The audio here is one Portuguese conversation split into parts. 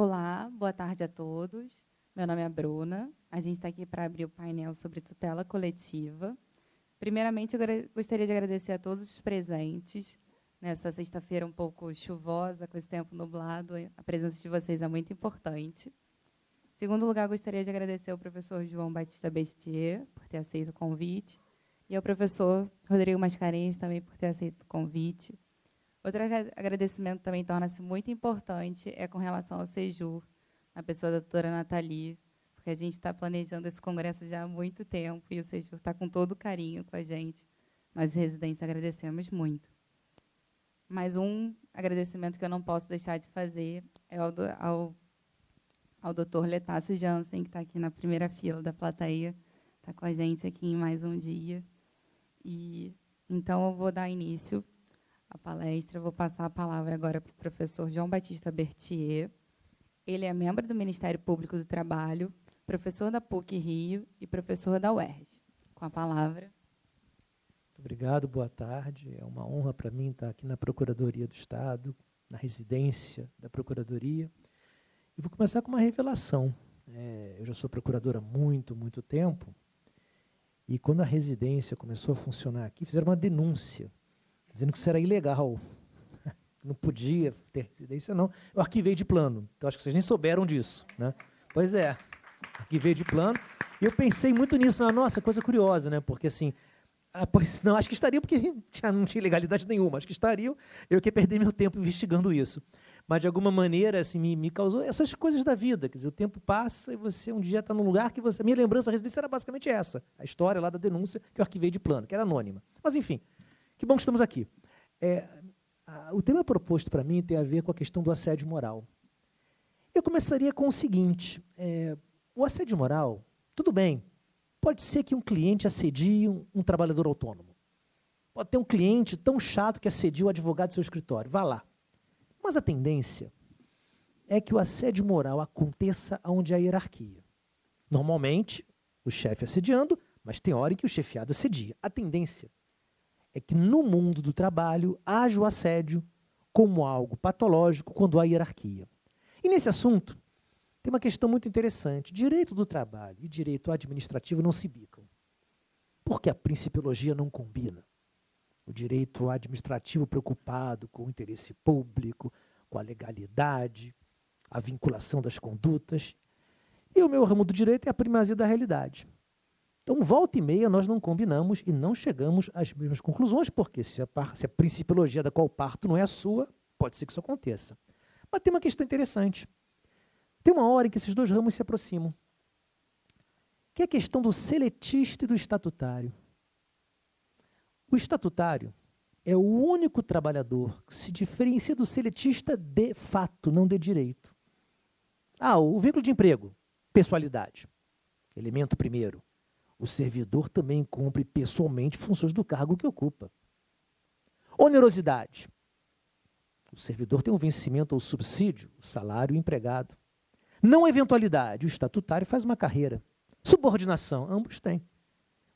Olá, boa tarde a todos. Meu nome é Bruna. A gente está aqui para abrir o painel sobre tutela coletiva. Primeiramente, eu gostaria de agradecer a todos os presentes. Nessa sexta-feira um pouco chuvosa, com esse tempo nublado, a presença de vocês é muito importante. Em segundo lugar, gostaria de agradecer ao professor João Batista Bertier por ter aceito o convite e ao professor Rodrigo Mascarenhas também por ter aceito o convite. Outro agradecimento também torna-se muito importante é com relação ao Sejur, na pessoa da doutora Nathalie, porque a gente está planejando esse congresso já há muito tempo e o Sejur está com todo o carinho com a gente. Nós, residentes, agradecemos muito. Mais um agradecimento que eu não posso deixar de fazer é ao doutor Letácio Jansen, que está aqui na primeira fila da plateia, está com a gente aqui em mais um dia. E, então, eu vou dar início à palestra. Eu vou passar a palavra agora para o professor João Batista Bertier. Ele é membro do Ministério Público do Trabalho, professor da PUC-Rio e professor da UERJ. Com a palavra. Muito obrigado, boa tarde. É uma honra para mim estar aqui na Procuradoria do Estado, na residência da Procuradoria. E vou começar com uma revelação. Eu já sou procurador há muito tempo, e quando a residência começou a funcionar aqui, fizeram uma denúncia, dizendo que isso era ilegal. Não podia ter residência, não. Eu arquivei de plano. Então, acho que vocês nem souberam disso, né? Pois é, arquivei de plano. E eu pensei muito nisso. Nossa, coisa curiosa, né? Porque, assim, pois, não, acho que estariam, porque não tinha legalidade nenhuma. Acho que estariam, eu que ia perder meu tempo investigando isso. Mas, de alguma maneira, assim, me causou essas coisas da vida. Quer dizer, o tempo passa e você um dia está num lugar que você... A minha lembrança da residência era basicamente essa. A história lá da denúncia que eu arquivei de plano, que era anônima. Mas, enfim, que bom que estamos aqui. O tema proposto para mim tem a ver com a questão do assédio moral. Eu começaria com o seguinte, o assédio moral, tudo bem, pode ser que um cliente assedie um trabalhador autônomo. Pode ter um cliente tão chato que assedia o advogado do seu escritório, vá lá. Mas a tendência é que o assédio moral aconteça onde há hierarquia. Normalmente, o chefe assediando, mas tem hora em que o chefiado assedia. A tendência é que no mundo do trabalho haja o assédio como algo patológico quando há hierarquia. E nesse assunto, tem uma questão muito interessante. Direito do trabalho e direito administrativo não se bicam, porque a principiologia não combina. O direito administrativo preocupado com o interesse público, com a legalidade, a vinculação das condutas. E o meu ramo do direito é a primazia da realidade. Então, volta e meia, nós não combinamos e não chegamos às mesmas conclusões, porque se a principiologia da qual parto não é a sua, pode ser que isso aconteça. Mas tem uma questão interessante. Tem uma hora em que esses dois ramos se aproximam, que é a questão do seletista e do estatutário. O estatutário é o único trabalhador que se diferencia do seletista de fato, não de direito. O vínculo de emprego, pessoalidade, elemento primeiro. O servidor também cumpre pessoalmente funções do cargo que ocupa. Onerosidade. O servidor tem um vencimento ao subsídio, o salário e o empregado. Não eventualidade. O estatutário faz uma carreira. Subordinação. Ambos têm.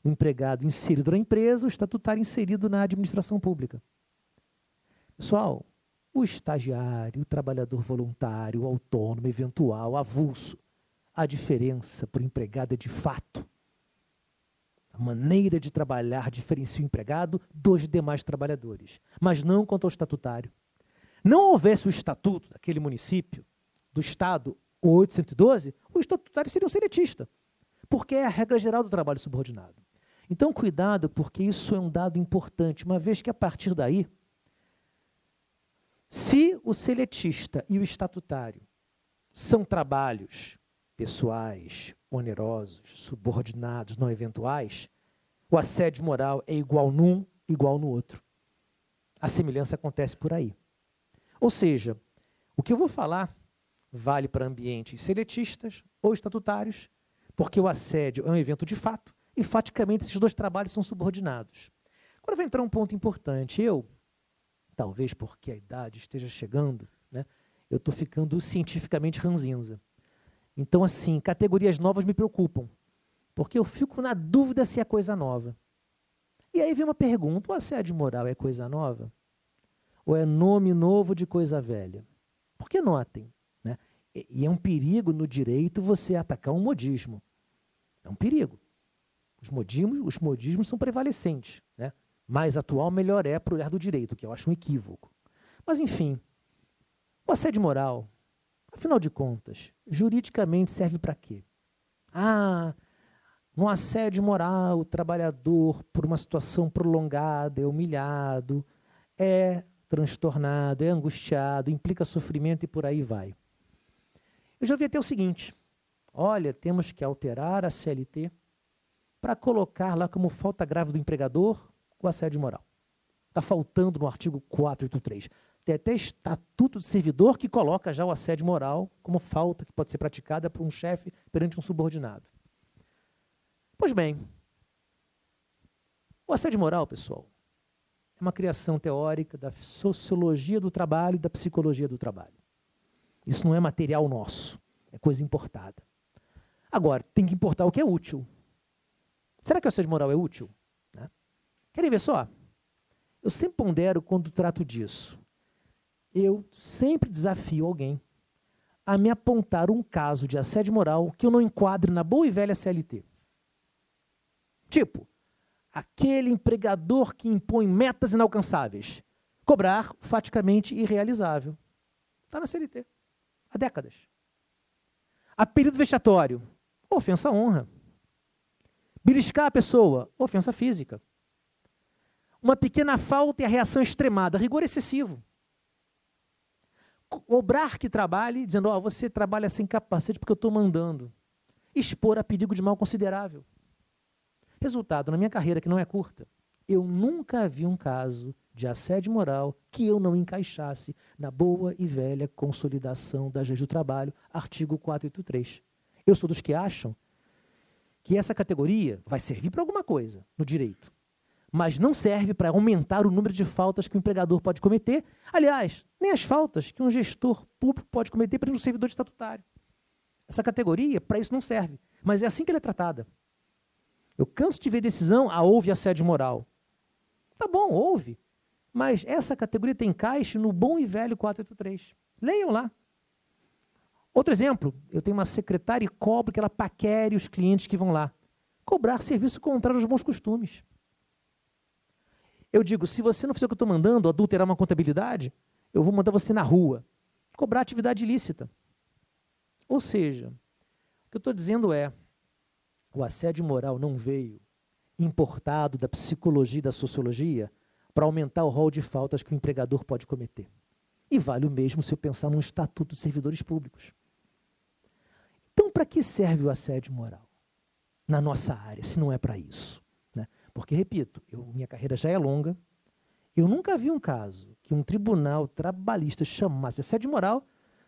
O empregado inserido na empresa, o estatutário inserido na administração pública. Pessoal, o estagiário, o trabalhador voluntário, o autônomo, eventual, avulso. A diferença para o empregado é de fato. A maneira de trabalhar diferencia o empregado dos demais trabalhadores, mas não quanto ao estatutário. Não houvesse o estatuto daquele município, do Estado, o 812, o estatutário seria um seletista, porque é a regra geral do trabalho subordinado. Então, cuidado, porque isso é um dado importante, uma vez que, a partir daí, se o seletista e o estatutário são trabalhos pessoais, onerosos, subordinados, não eventuais, o assédio moral é igual num, igual no outro. A semelhança acontece por aí. Ou seja, o que eu vou falar vale para ambientes seletistas ou estatutários, porque o assédio é um evento de fato e, faticamente, esses dois trabalhos são subordinados. Agora vai entrar um ponto importante. Eu, talvez porque a idade esteja chegando, né, eu estou ficando cientificamente ranzinza. Então, assim, categorias novas me preocupam, porque eu fico na dúvida se é coisa nova. E aí vem uma pergunta, o assédio moral é coisa nova? Ou é nome novo de coisa velha? Porque notem, né, E é um perigo no direito você atacar um modismo. É um perigo. Os modismos são prevalecentes, né? Mais atual, melhor é para o olhar do direito, que eu acho um equívoco. Mas, enfim, o assédio moral, afinal de contas, juridicamente serve para quê? No assédio moral, o trabalhador, por uma situação prolongada, é humilhado, é transtornado, é angustiado, implica sofrimento e por aí vai. Eu já ouvi até o seguinte: olha, temos que alterar a CLT para colocar lá como falta grave do empregador o assédio moral. Está faltando no artigo 483. Tem até estatuto do servidor que coloca já o assédio moral como falta que pode ser praticada por um chefe perante um subordinado. Pois bem, o assédio moral, pessoal, é uma criação teórica da sociologia do trabalho e da psicologia do trabalho. Isso não é material nosso, é coisa importada. Agora, tem que importar o que é útil. Será que o assédio moral é útil? Né? Querem ver só? Eu sempre pondero quando trato disso. Eu sempre desafio alguém a me apontar um caso de assédio moral que eu não enquadre na boa e velha CLT. Tipo, aquele empregador que impõe metas inalcançáveis. Cobrar faticamente irrealizável. Está na CLT. Há décadas. Apelido vexatório. Ofensa à honra. Beliscar a pessoa. Ofensa física. Uma pequena falta e a reação extremada. Rigor excessivo. Cobrar que trabalhe, dizendo, você trabalha sem capacete porque eu estou mandando. Expor a perigo de mal considerável. Resultado, na minha carreira, que não é curta, eu nunca vi um caso de assédio moral que eu não encaixasse na boa e velha consolidação das leis do trabalho, artigo 483. Eu sou dos que acham que essa categoria vai servir para alguma coisa no direito, mas não serve para aumentar o número de faltas que o empregador pode cometer. Aliás, nem as faltas que um gestor público pode cometer para um servidor estatutário. Essa categoria, para isso, não serve. Mas é assim que ela é tratada. Eu canso de ver decisão, houve assédio moral. Tá bom, houve. Mas essa categoria tem encaixe no bom e velho 483. Leiam lá. Outro exemplo, eu tenho uma secretária e cobro que ela paquere os clientes que vão lá. Cobrar serviço contrário aos bons costumes. Eu digo, se você não fizer o que eu estou mandando, adulterar uma contabilidade, eu vou mandar você na rua. Cobrar atividade ilícita. Ou seja, o que eu estou dizendo é, o assédio moral não veio importado da psicologia e da sociologia para aumentar o rol de faltas que o empregador pode cometer. E vale o mesmo se eu pensar num estatuto de servidores públicos. Então, para que serve o assédio moral na nossa área, se não é para isso? Né? Porque, repito, minha carreira já é longa, eu nunca vi um caso que um tribunal trabalhista chamasse assédio moral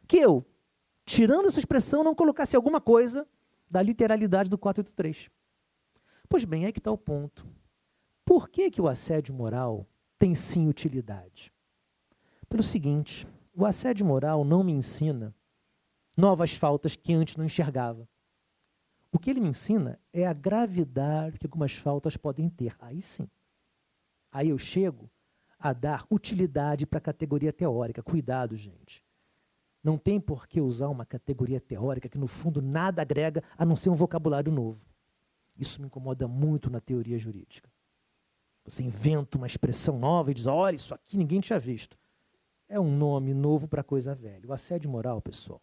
que eu, tirando essa expressão, não colocasse alguma coisa da literalidade do 483. Pois bem, aí que está o ponto. Por que o assédio moral tem sim utilidade? Pelo seguinte, o assédio moral não me ensina novas faltas que antes não enxergava. O que ele me ensina é a gravidade que algumas faltas podem ter. Aí sim. Aí eu chego a dar utilidade para a categoria teórica. Cuidado, gente. Não tem por que usar uma categoria teórica que, no fundo, nada agrega a não ser um vocabulário novo. Isso me incomoda muito na teoria jurídica. Você inventa uma expressão nova e diz, olha, isso aqui ninguém tinha visto. É um nome novo para coisa velha. O assédio moral, pessoal,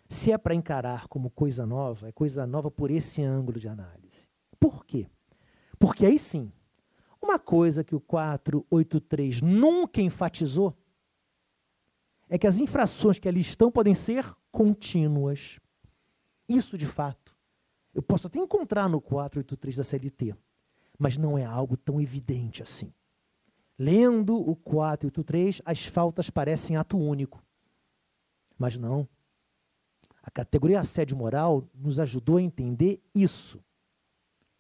se é para encarar como coisa nova, é coisa nova por esse ângulo de análise. Por quê? Porque aí sim, uma coisa que o 483 nunca enfatizou é que as infrações que ali estão podem ser contínuas. Isso, de fato, eu posso até encontrar no 483 da CLT, mas não é algo tão evidente assim. Lendo o 483, as faltas parecem ato único. Mas não. A categoria assédio moral nos ajudou a entender isso.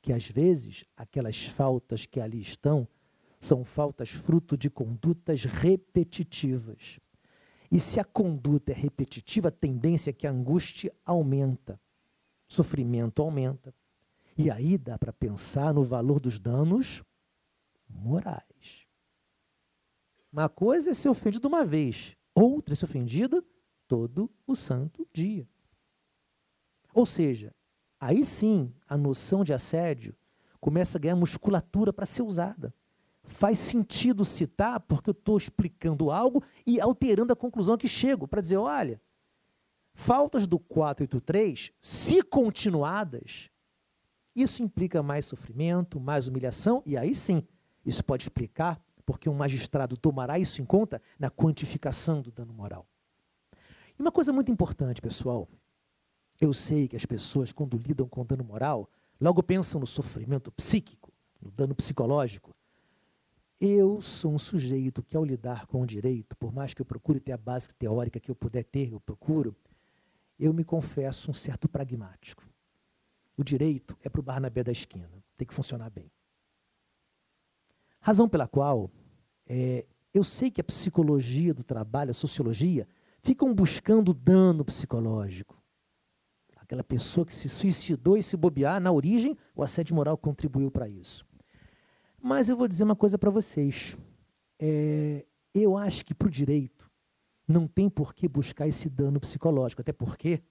Que, às vezes, aquelas faltas que ali estão são faltas fruto de condutas repetitivas. E se a conduta é repetitiva, a tendência é que a angústia aumenta, sofrimento aumenta. E aí dá para pensar no valor dos danos morais. Uma coisa é ser ofendido uma vez, outra é ser ofendido todo o santo dia. Ou seja, aí sim a noção de assédio começa a ganhar musculatura para ser usada. Faz sentido citar porque eu estou explicando algo e alterando a conclusão a que chego, para dizer, olha, faltas do 483, se continuadas, isso implica mais sofrimento, mais humilhação, e aí sim, isso pode explicar porque um magistrado tomará isso em conta na quantificação do dano moral. E uma coisa muito importante, pessoal, eu sei que as pessoas, quando lidam com dano moral, logo pensam no sofrimento psíquico, no dano psicológico. Eu sou um sujeito que, ao lidar com o direito, por mais que eu procure ter a base teórica que eu puder ter, eu procuro, eu me confesso um certo pragmático. O direito é para o Barnabé da esquina, tem que funcionar bem. Razão pela qual eu sei que a psicologia do trabalho, a sociologia, ficam buscando dano psicológico. Aquela pessoa que se suicidou e se bobear, na origem, o assédio moral contribuiu para isso. Mas eu vou dizer uma coisa para vocês. Eu acho que para o direito não tem por que buscar esse dano psicológico, até porque,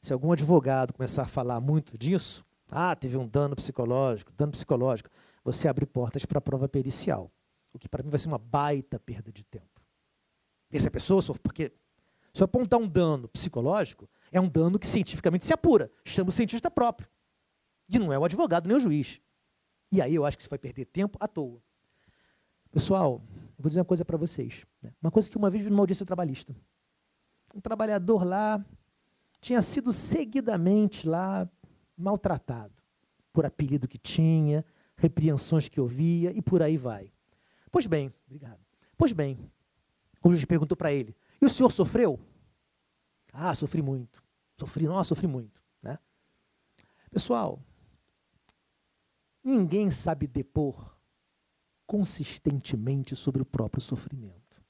se algum advogado começar a falar muito disso, teve um dano psicológico, você abre portas para a prova pericial, o que para mim vai ser uma baita perda de tempo. E essa pessoa, porque se eu apontar um dano psicológico, é um dano que cientificamente se apura, chama o cientista próprio, e não é o advogado nem o juiz. E aí eu acho que você vai perder tempo à toa. Pessoal, eu vou dizer uma coisa para vocês, né? Uma coisa que uma vez vi numa audiência trabalhista. Um trabalhador lá tinha sido seguidamente lá maltratado por apelido que tinha, repreensões que ouvia e por aí vai. Pois bem, o juiz perguntou para ele, e o senhor sofreu? Sofri muito. Sofri muito. Né? Pessoal, ninguém sabe depor consistentemente sobre o próprio sofrimento.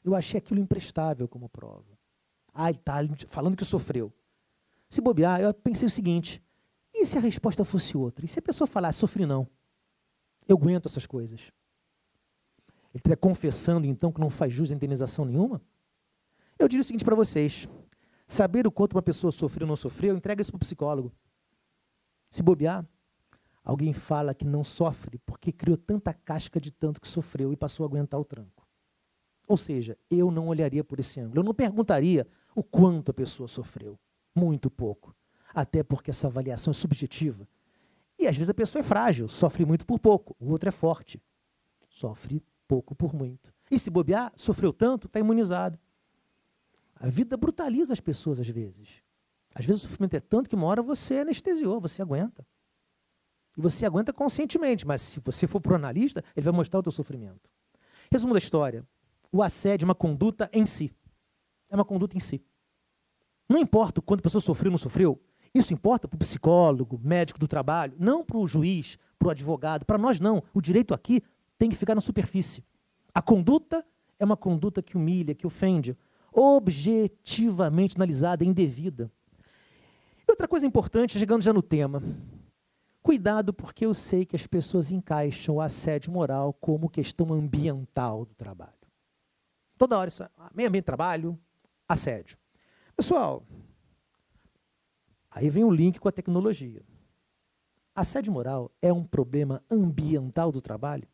Eu achei aquilo imprestável como prova. Ele está falando que sofreu. Se bobear, eu pensei o seguinte, e se a resposta fosse outra? E se a pessoa falasse, sofri não? Eu aguento essas coisas. Ele estaria confessando, então, que não faz jus a indenização nenhuma? Eu diria o seguinte para vocês, saber o quanto uma pessoa sofreu ou não sofreu, entrega isso para o psicólogo. Se bobear, alguém fala que não sofre porque criou tanta casca de tanto que sofreu e passou a aguentar o tranco. Ou seja, eu não olharia por esse ângulo. Eu não perguntaria o quanto a pessoa sofreu. Muito pouco. Até porque essa avaliação é subjetiva. E às vezes a pessoa é frágil, sofre muito por pouco. O outro é forte, sofre pouco por muito. E se bobear, sofreu tanto, está imunizado. A vida brutaliza as pessoas às vezes. Às vezes o sofrimento é tanto que uma hora você anestesiou, você aguenta. E você aguenta conscientemente, mas se você for para o analista, ele vai mostrar o teu sofrimento. Resumo da história. O assédio é uma conduta em si. É uma conduta em si. Não importa o quanto a pessoa sofreu ou não sofreu, isso importa para o psicólogo, médico do trabalho, não para o juiz, para o advogado. Para nós não. O direito aqui tem que ficar na superfície. A conduta é uma conduta que humilha, que ofende, objetivamente analisada, indevida. E outra coisa importante, chegando já no tema, cuidado porque eu sei que as pessoas encaixam o assédio moral como questão ambiental do trabalho. Toda hora, meio ambiente de trabalho, assédio. Pessoal, aí vem o link com a tecnologia. Assédio moral é um problema ambiental do trabalho?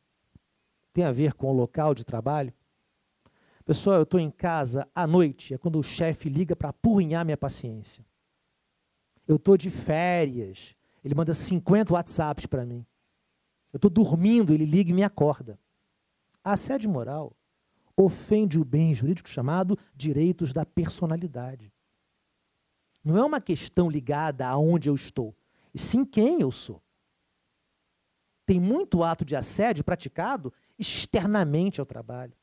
Tem a ver com o local de trabalho? Pessoal, eu estou em casa à noite, é quando o chefe liga para apurrinhar minha paciência. Eu estou de férias, ele manda 50 WhatsApps para mim. Eu estou dormindo, ele liga e me acorda. Assédio moral ofende o bem jurídico chamado direitos da personalidade. Não é uma questão ligada a onde eu estou, e sim quem eu sou. Tem muito ato de assédio praticado externamente ao trabalho.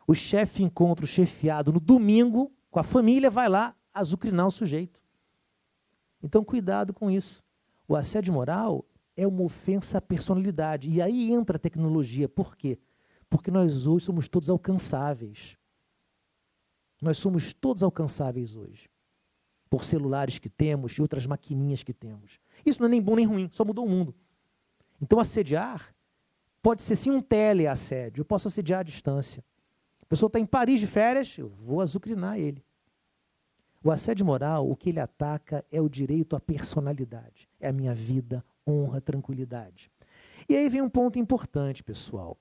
O chefe encontra o chefiado no domingo, com a família, vai lá azucrinar o sujeito. Então, cuidado com isso. O assédio moral é uma ofensa à personalidade. E aí entra a tecnologia. Por quê? Porque nós hoje somos todos alcançáveis. Nós somos todos alcançáveis hoje. Por celulares que temos e outras maquininhas que temos. Isso não é nem bom nem ruim, só mudou o mundo. Então, assediar pode ser sim um teleassédio. Eu posso assediar à distância. A pessoa está em Paris de férias, eu vou azucrinar ele. O assédio moral, o que ele ataca é o direito à personalidade. É a minha vida, honra, tranquilidade. E aí vem um ponto importante, pessoal.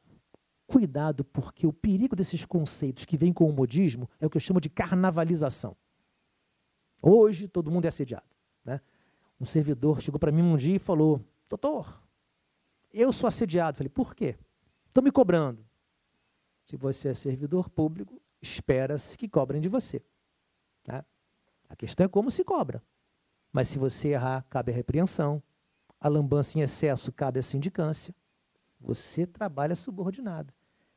Cuidado, porque o perigo desses conceitos que vêm com o modismo é o que eu chamo de carnavalização. Hoje todo mundo é assediado, né? Um servidor chegou para mim um dia e falou: doutor, eu sou assediado. Falei: por quê? Estão me cobrando. Se você é servidor público, espera-se que cobrem de você. Né? A questão é como se cobra. Mas se você errar, cabe a repreensão. A lambança em excesso cabe a sindicância. Você trabalha subordinado.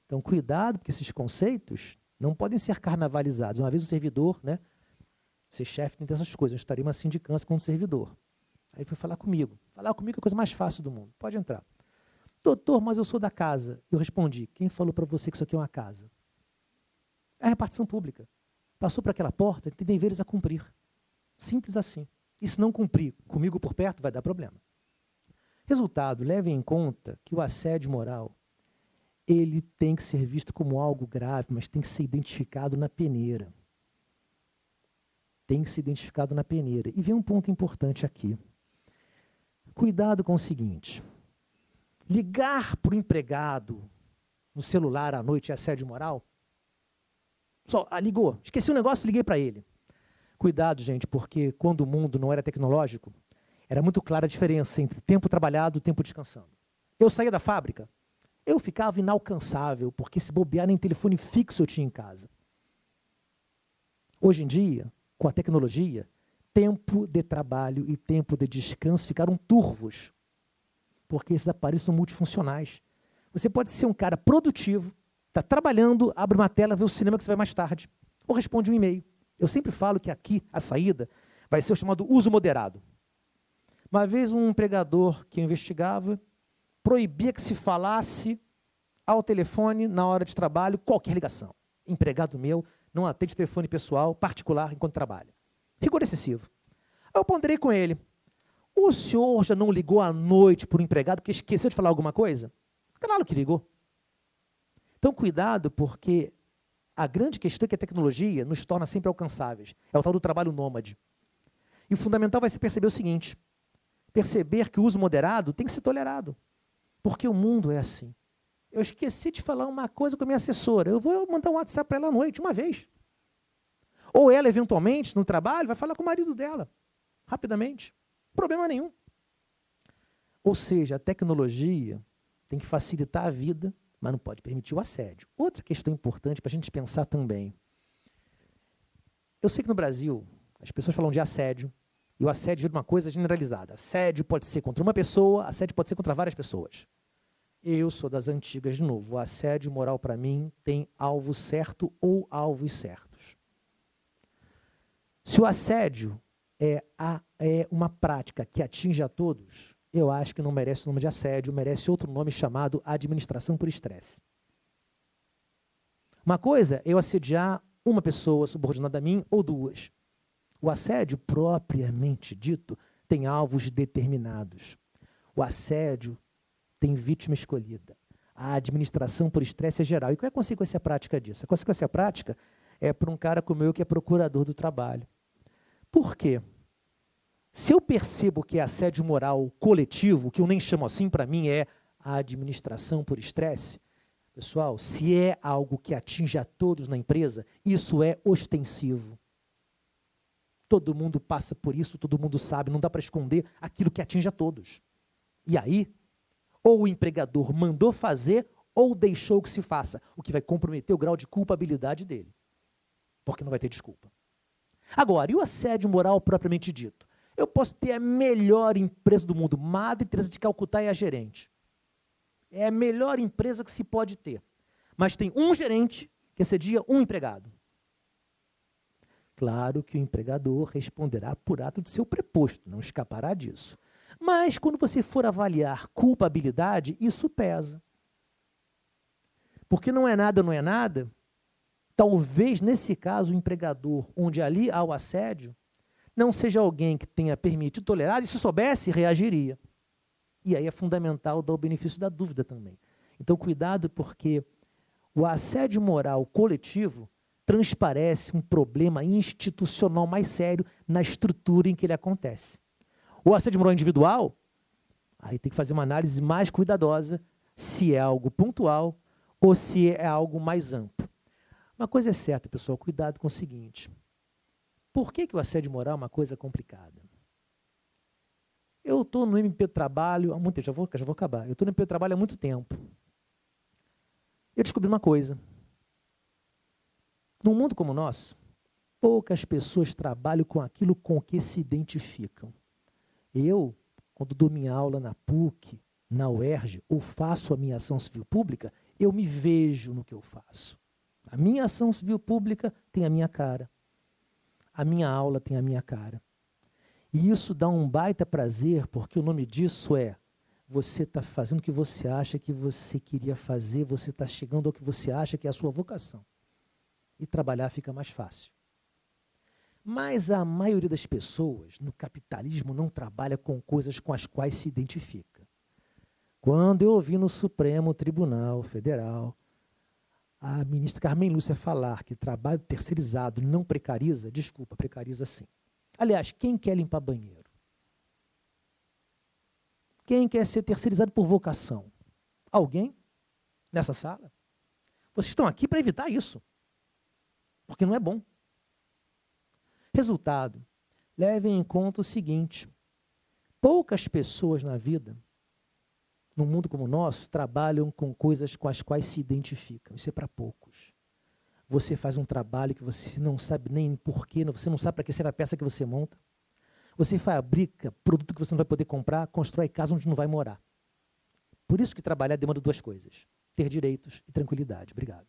Então, cuidado, porque esses conceitos não podem ser carnavalizados. Uma vez o servidor, né, ser chefe tem dessas coisas. Eu estaria uma sindicância com um servidor. Aí foi falar comigo. Falar comigo é a coisa mais fácil do mundo. Pode entrar. Doutor, mas eu sou da casa. Eu respondi: quem falou para você que isso aqui é uma casa? É a repartição pública. Passou por aquela porta, tem deveres a cumprir. Simples assim. E se não cumprir comigo por perto, vai dar problema. Resultado, levem em conta que o assédio moral, ele tem que ser visto como algo grave, mas tem que ser identificado na peneira. Tem que ser identificado na peneira. E vem um ponto importante aqui. Cuidado com o seguinte: ligar para o empregado no celular à noite é assédio moral? Só, ligou, esqueci um negócio, liguei para ele. Cuidado, gente, porque quando o mundo não era tecnológico, era muito clara a diferença entre tempo trabalhado e tempo descansando. Eu saía da fábrica, eu ficava inalcançável, porque se bobear nem telefone fixo eu tinha em casa. Hoje em dia, com a tecnologia, tempo de trabalho e tempo de descanso ficaram turvos, porque esses aparelhos são multifuncionais. Você pode ser um cara produtivo, está trabalhando, abre uma tela, vê o cinema que você vai mais tarde, ou responde um e-mail. Eu sempre falo que aqui a saída vai ser o chamado uso moderado. Uma vez um empregador que eu investigava proibia que se falasse ao telefone na hora de trabalho qualquer ligação. Empregado meu não atende telefone pessoal, particular, enquanto trabalha. Rigor excessivo. Eu ponderei com ele: o senhor já não ligou à noite para o empregado porque esqueceu de falar alguma coisa? Claro que ligou. Então, cuidado, porque a grande questão é que a tecnologia nos torna sempre alcançáveis. É o tal do trabalho nômade. E o fundamental vai ser perceber o seguinte: perceber que o uso moderado tem que ser tolerado. Porque o mundo é assim. Eu esqueci de falar uma coisa com a minha assessora. Eu vou mandar um WhatsApp para ela à noite, uma vez. Ou ela, eventualmente, no trabalho, vai falar com o marido dela, rapidamente. Problema nenhum. Ou seja, a tecnologia tem que facilitar a vida, mas não pode permitir o assédio. Outra questão importante para a gente pensar também. Eu sei que no Brasil, as pessoas falam de assédio, e o assédio é uma coisa generalizada. Assédio pode ser contra uma pessoa, assédio pode ser contra várias pessoas. Eu sou das antigas de novo. O assédio moral, para mim, tem alvo certo ou alvos certos. Se o assédio é uma prática que atinge a todos, eu acho que não merece o nome de assédio, merece outro nome chamado administração por estresse. Uma coisa é eu assediar uma pessoa subordinada a mim ou duas. O assédio, propriamente dito, tem alvos determinados. O assédio tem vítima escolhida. A administração por estresse é geral. E qual é a consequência prática disso? A consequência prática é para um cara como eu que é procurador do trabalho. Por quê? Se eu percebo que é assédio moral coletivo, que eu nem chamo assim, para mim é a administração por estresse, pessoal, se é algo que atinge a todos na empresa, isso é ostensivo. Todo mundo passa por isso, todo mundo sabe, não dá para esconder aquilo que atinge a todos. E aí, ou o empregador mandou fazer, ou deixou que se faça, o que vai comprometer o grau de culpabilidade dele, porque não vai ter desculpa. Agora, e o assédio moral propriamente dito? Eu posso ter a melhor empresa do mundo, Madre Teresa de Calcutá é a gerente. É a melhor empresa que se pode ter. Mas tem um gerente que assedia um empregado. Claro que o empregador responderá por ato de seu preposto, não escapará disso. Mas quando você for avaliar culpabilidade, isso pesa. Porque não é nada, talvez nesse caso o empregador, onde ali há o assédio, não seja alguém que tenha permitido tolerar, e se soubesse, reagiria. E aí é fundamental dar o benefício da dúvida também. Então, cuidado, porque o assédio moral coletivo transparece um problema institucional mais sério na estrutura em que ele acontece. O assédio moral individual, aí tem que fazer uma análise mais cuidadosa se é algo pontual ou se é algo mais amplo. Uma coisa é certa, pessoal, cuidado com o seguinte. Por que o assédio moral é uma coisa complicada? Eu estou no MP do Trabalho há muito tempo, já vou acabar. Eu estou no MP do Trabalho há muito tempo. Eu descobri uma coisa. Num mundo como o nosso, poucas pessoas trabalham com aquilo com que se identificam. Eu, quando dou minha aula na PUC, na UERJ, ou faço a minha ação civil pública, eu me vejo no que eu faço. A minha ação civil pública tem a minha cara. A minha aula tem a minha cara. E isso dá um baita prazer, porque o nome disso é você está fazendo o que você acha que você queria fazer, você está chegando ao que você acha que é a sua vocação. E trabalhar fica mais fácil. Mas a maioria das pessoas no capitalismo não trabalha com coisas com as quais se identifica. Quando eu ouvi no Supremo Tribunal Federal a ministra Carmen Lúcia falar que trabalho terceirizado não precariza, desculpa, precariza sim. Aliás, quem quer limpar banheiro? Quem quer ser terceirizado por vocação? Alguém nessa sala? Vocês estão aqui para evitar isso, porque não é bom. Resultado, levem em conta o seguinte, poucas pessoas na vida, num mundo como o nosso, trabalham com coisas com as quais se identificam. Isso é para poucos. Você faz um trabalho que você não sabe nem porquê, você não sabe para que serve a peça que você monta. Você fabrica produto que você não vai poder comprar, constrói casa onde não vai morar. Por isso que trabalhar demanda duas coisas, ter direitos e tranquilidade. Obrigado.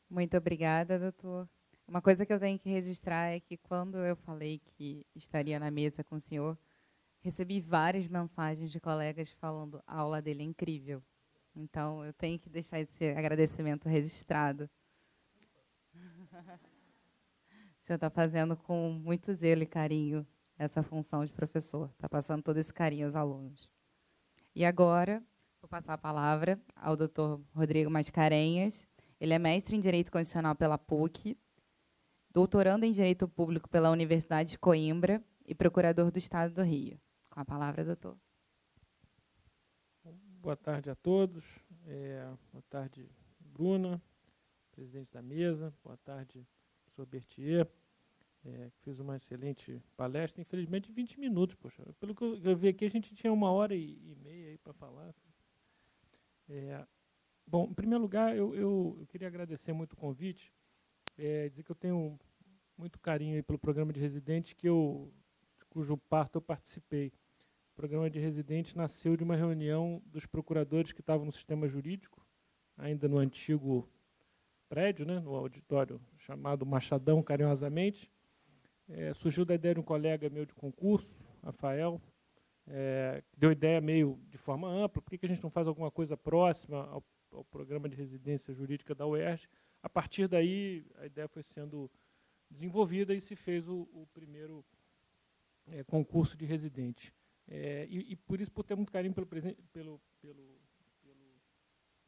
Muito obrigada, doutor. Uma coisa que eu tenho que registrar é que quando eu falei que estaria na mesa com o senhor, recebi várias mensagens de colegas falando a aula dele é incrível. Então, eu tenho que deixar esse agradecimento registrado. O senhor está fazendo com muito zelo e carinho essa função de professor. Está passando todo esse carinho aos alunos. E agora, vou passar a palavra ao doutor Rodrigo Mascarenhas. Ele é mestre em Direito Constitucional pela PUC, doutorando em Direito Público pela Universidade de Coimbra e procurador do Estado do Rio. Com a palavra, doutor. Boa tarde a todos. Boa tarde, Bruna, presidente da mesa. Boa tarde, professor Berthier, que fez uma excelente palestra. Infelizmente, 20 minutos. Poxa, pelo que eu vi aqui, a gente tinha 1h30 para falar. Bom, em primeiro lugar, eu queria agradecer muito o convite, dizer que eu tenho muito carinho aí pelo programa de residente cujo parto eu participei. O programa de residente nasceu de uma reunião dos procuradores que estavam no sistema jurídico, ainda no antigo prédio, né, no auditório chamado Machadão, carinhosamente. Surgiu da ideia de um colega meu de concurso, Rafael, que deu ideia meio de forma ampla, por que a gente não faz alguma coisa próxima ao programa de residência jurídica da UERJ. A partir daí, a ideia foi sendo desenvolvida e se fez o primeiro concurso de residente. E por isso, por ter muito carinho pelo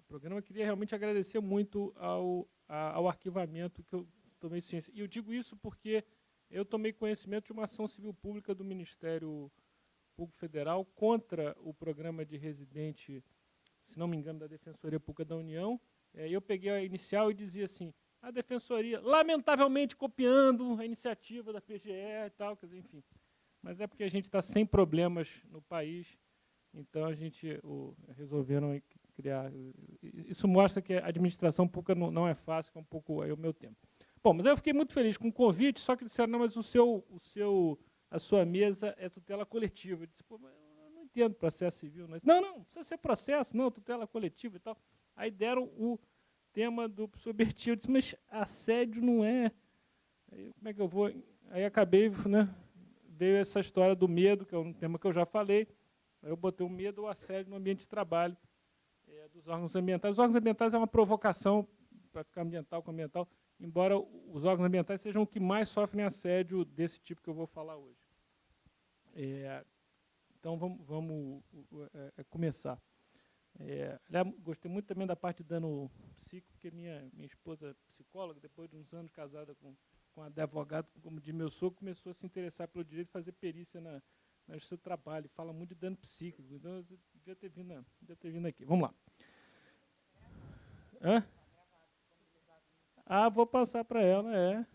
programa, eu queria realmente agradecer muito ao arquivamento que eu tomei ciência. E eu digo isso porque eu tomei conhecimento de uma ação civil pública do Ministério Público Federal contra o programa de residente, se não me engano, da Defensoria Pública da União. Eu peguei a inicial e dizia assim, a Defensoria, lamentavelmente copiando a iniciativa da PGE e tal, quer dizer, enfim. Mas é porque a gente está sem problemas no país, então a gente resolveram criar. Isso mostra que a administração pública não é fácil, que é um pouco o meu tempo. Bom, mas eu fiquei muito feliz com o convite, só que disseram, não, mas a sua mesa é tutela coletiva. Eu disse, pô, mas eu não entendo processo civil. Não precisa ser processo, não, tutela coletiva e tal. Aí deram o tema do professor Berthier. Eu disse, mas assédio não é. Aí, como é que eu vou? Aí acabei, né? Veio essa história do medo, que é um tema que eu já falei. Aí eu botei o medo ou assédio no ambiente de trabalho dos órgãos ambientais. Os órgãos ambientais é uma provocação para ficar ambiental com ambiental, embora os órgãos ambientais sejam os que mais sofrem assédio desse tipo que eu vou falar hoje. Então, vamos começar. Aliás, gostei muito também da parte de dano psíquico, porque minha esposa é psicóloga, depois de uns anos casada com advogado, como de meu sogro, começou a se interessar pelo direito de fazer perícia na justiça do trabalho. Fala muito de dano psíquico. Então, eu devia ter vindo aqui. Vamos lá. Hã? Vou passar para ela,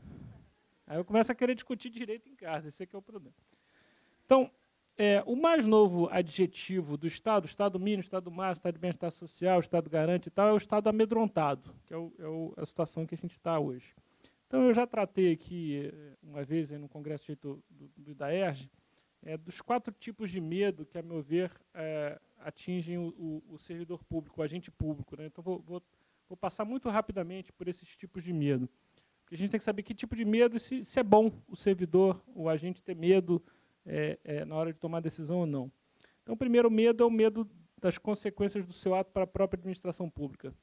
Aí eu começo a querer discutir direito em casa, esse é que é o problema. Então, o mais novo adjetivo do Estado, Estado mínimo, Estado máximo, Estado de bem-estar social, Estado garante e tal, é o Estado amedrontado, que é a situação que a gente está hoje. Então, eu já tratei aqui, uma vez, aí no Congresso do IDAERJ, dos 4 tipos de medo que, a meu ver, atingem o servidor público, o agente público. Né? Então, vou passar muito rapidamente por esses tipos de medo. Porque a gente tem que saber que tipo de medo, e se é bom o servidor, o agente ter medo na hora de tomar decisão ou não. Então, o primeiro medo é o medo das consequências do seu ato para a própria administração pública.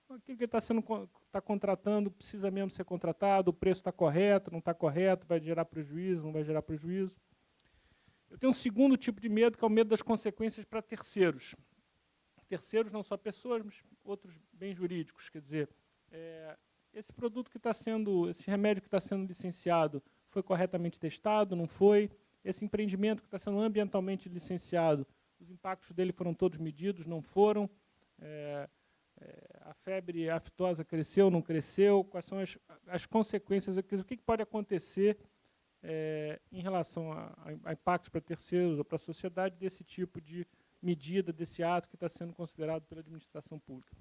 Aquilo que ele está contratando precisa mesmo ser contratado, o preço está correto, não está correto, vai gerar prejuízo, não vai gerar prejuízo. Eu tenho um segundo tipo de medo, que é o medo das consequências para terceiros. Terceiros, não só pessoas, mas outros bens jurídicos. Quer dizer, esse produto que está sendo, esse remédio que está sendo licenciado, foi corretamente testado, não foi? Esse empreendimento que está sendo ambientalmente licenciado, os impactos dele foram todos medidos, não foram? A febre aftosa cresceu, não cresceu? Quais são as consequências? O que pode acontecer em relação a impactos para terceiros ou para a sociedade desse tipo de medida, desse ato que está sendo considerado pela administração pública?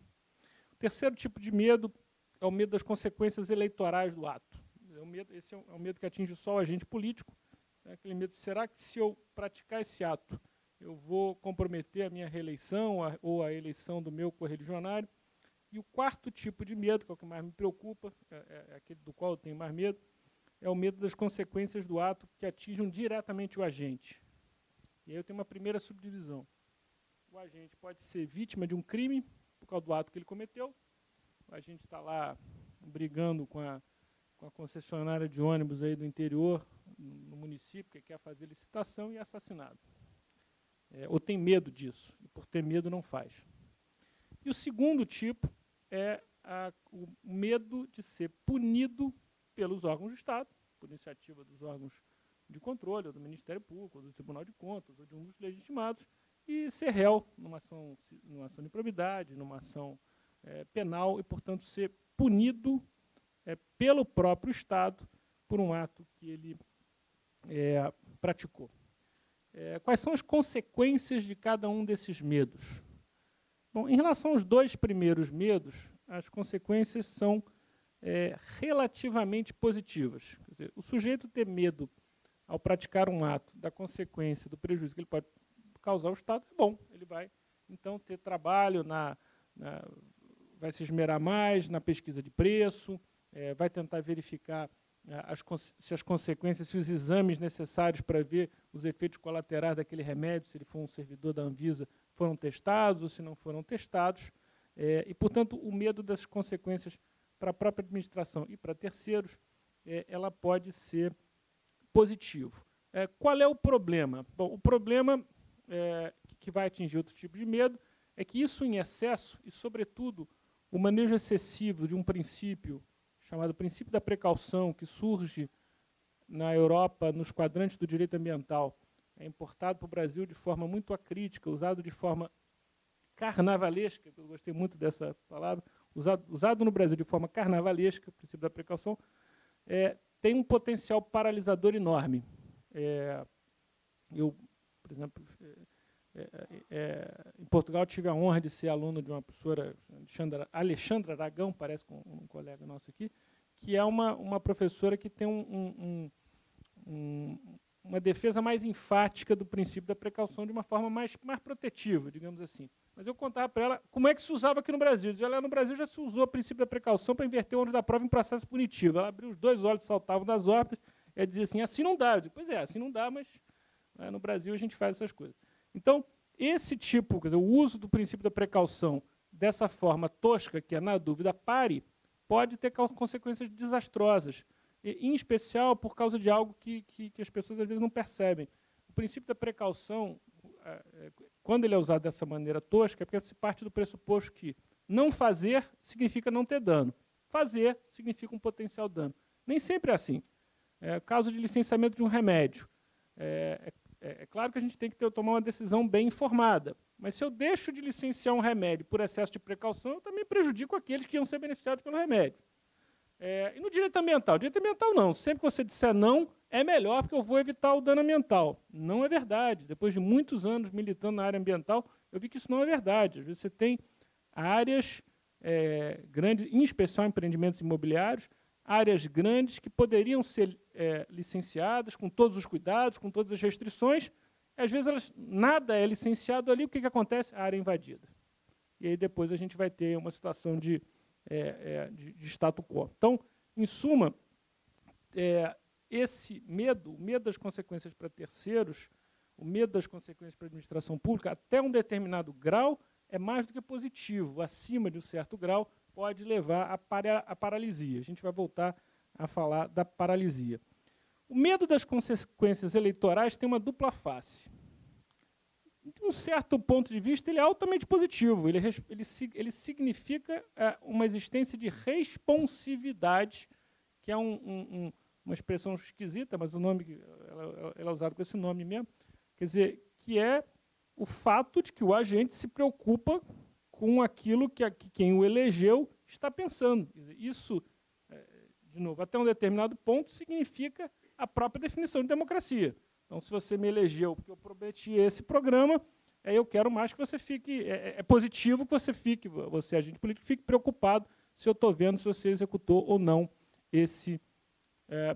O terceiro tipo de medo é o medo das consequências eleitorais do ato. Esse é o medo que atinge só o agente político. É aquele medo, será que se eu praticar esse ato, eu vou comprometer a minha reeleição ou a eleição do meu correligionário? E o quarto tipo de medo, que é o que mais me preocupa, é aquele do qual eu tenho mais medo, é o medo das consequências do ato que atingem diretamente o agente. E aí eu tenho uma primeira subdivisão. O agente pode ser vítima de um crime por causa do ato que ele cometeu. A gente está lá brigando com a concessionária de ônibus aí do interior, no município, que quer fazer licitação e é assassinado. Ou tem medo disso, e por ter medo não faz. E o segundo tipo é o medo de ser punido pelos órgãos do Estado, por iniciativa dos órgãos de controle, ou do Ministério Público, ou do Tribunal de Contas, ou de um dos legitimados, e ser réu numa ação de improbidade, numa ação penal, e, portanto, ser punido pelo próprio Estado por um ato que ele praticou. Quais são as consequências de cada um desses medos? Bom, em relação aos 2 primeiros medos, as consequências são relativamente positivas. Quer dizer, o sujeito ter medo ao praticar um ato da consequência do prejuízo que ele pode causar ao Estado é bom. Ele vai, então, ter trabalho, vai se esmerar mais na pesquisa de preço, vai tentar verificar se as consequências, se os exames necessários para ver os efeitos colaterais daquele remédio, se ele for um servidor da Anvisa, foram testados ou se não foram testados. E, portanto, o medo das consequências para a própria administração e para terceiros, ela pode ser positivo. Qual é o problema? Bom, o problema que vai atingir outro tipo de medo é que isso em excesso, e, sobretudo, o manejo excessivo de um princípio chamado princípio da precaução, que surge na Europa, nos quadrantes do direito ambiental, é importado para o Brasil de forma muito acrítica, usado de forma carnavalesca, eu gostei muito dessa palavra, usado no Brasil de forma carnavalesca, o princípio da precaução, tem um potencial paralisador enorme. Eu, por exemplo, em Portugal, tive a honra de ser aluno de uma professora, Alexandra Aragão, parece com um colega nosso aqui, que é uma professora que tem uma defesa mais enfática do princípio da precaução de uma forma mais protetiva, digamos assim. Mas eu contava para ela como é que se usava aqui no Brasil. Ela, no Brasil já se usou o princípio da precaução para inverter o ônus da prova em processo punitivo. Ela abriu os 2 olhos, saltavam das órbitas, e dizia assim não dá. Eu digo, pois assim não dá, mas no Brasil a gente faz essas coisas. Então, esse tipo, quer dizer, o uso do princípio da precaução dessa forma tosca, que é na dúvida pare, pode ter consequências desastrosas, em especial por causa de algo que as pessoas às vezes não percebem. O princípio da precaução, quando ele é usado dessa maneira tosca, é porque se parte do pressuposto que não fazer significa não ter dano. Fazer significa um potencial dano. Nem sempre é assim. Caso de licenciamento de um remédio. É claro que a gente tem que tomar uma decisão bem informada. Mas se eu deixo de licenciar um remédio por excesso de precaução, eu também prejudico aqueles que iam ser beneficiados pelo remédio. E no direito ambiental? Direito ambiental não. Sempre que você disser não, é melhor porque eu vou evitar o dano ambiental. Não é verdade. Depois de muitos anos militando na área ambiental, eu vi que isso não é verdade. Às vezes você tem áreas grandes, em especial empreendimentos imobiliários, áreas grandes que poderiam ser licenciadas com todos os cuidados, com todas as restrições. Às vezes nada é licenciado ali, o que acontece? A área é invadida. E aí depois a gente vai ter uma situação de status quo. Então, em suma, esse medo, o medo das consequências para terceiros, o medo das consequências para a administração pública, até um determinado grau, é mais do que positivo. Acima de um certo grau, pode levar à paralisia. A gente vai voltar a falar da paralisia. O medo das consequências eleitorais tem uma dupla face. De um certo ponto de vista, ele é altamente positivo. Ele significa uma existência de responsividade, que é uma expressão esquisita, mas o nome ela é usado com esse nome mesmo. Quer dizer, que é o fato de que o agente se preocupa com aquilo que quem o elegeu está pensando. Isso, de novo, até um determinado ponto, significa a própria definição de democracia. Então, se você me elegeu porque eu prometi esse programa, eu quero mais que você fique... É positivo que você, agente político, fique preocupado se eu estou vendo se você executou ou não esse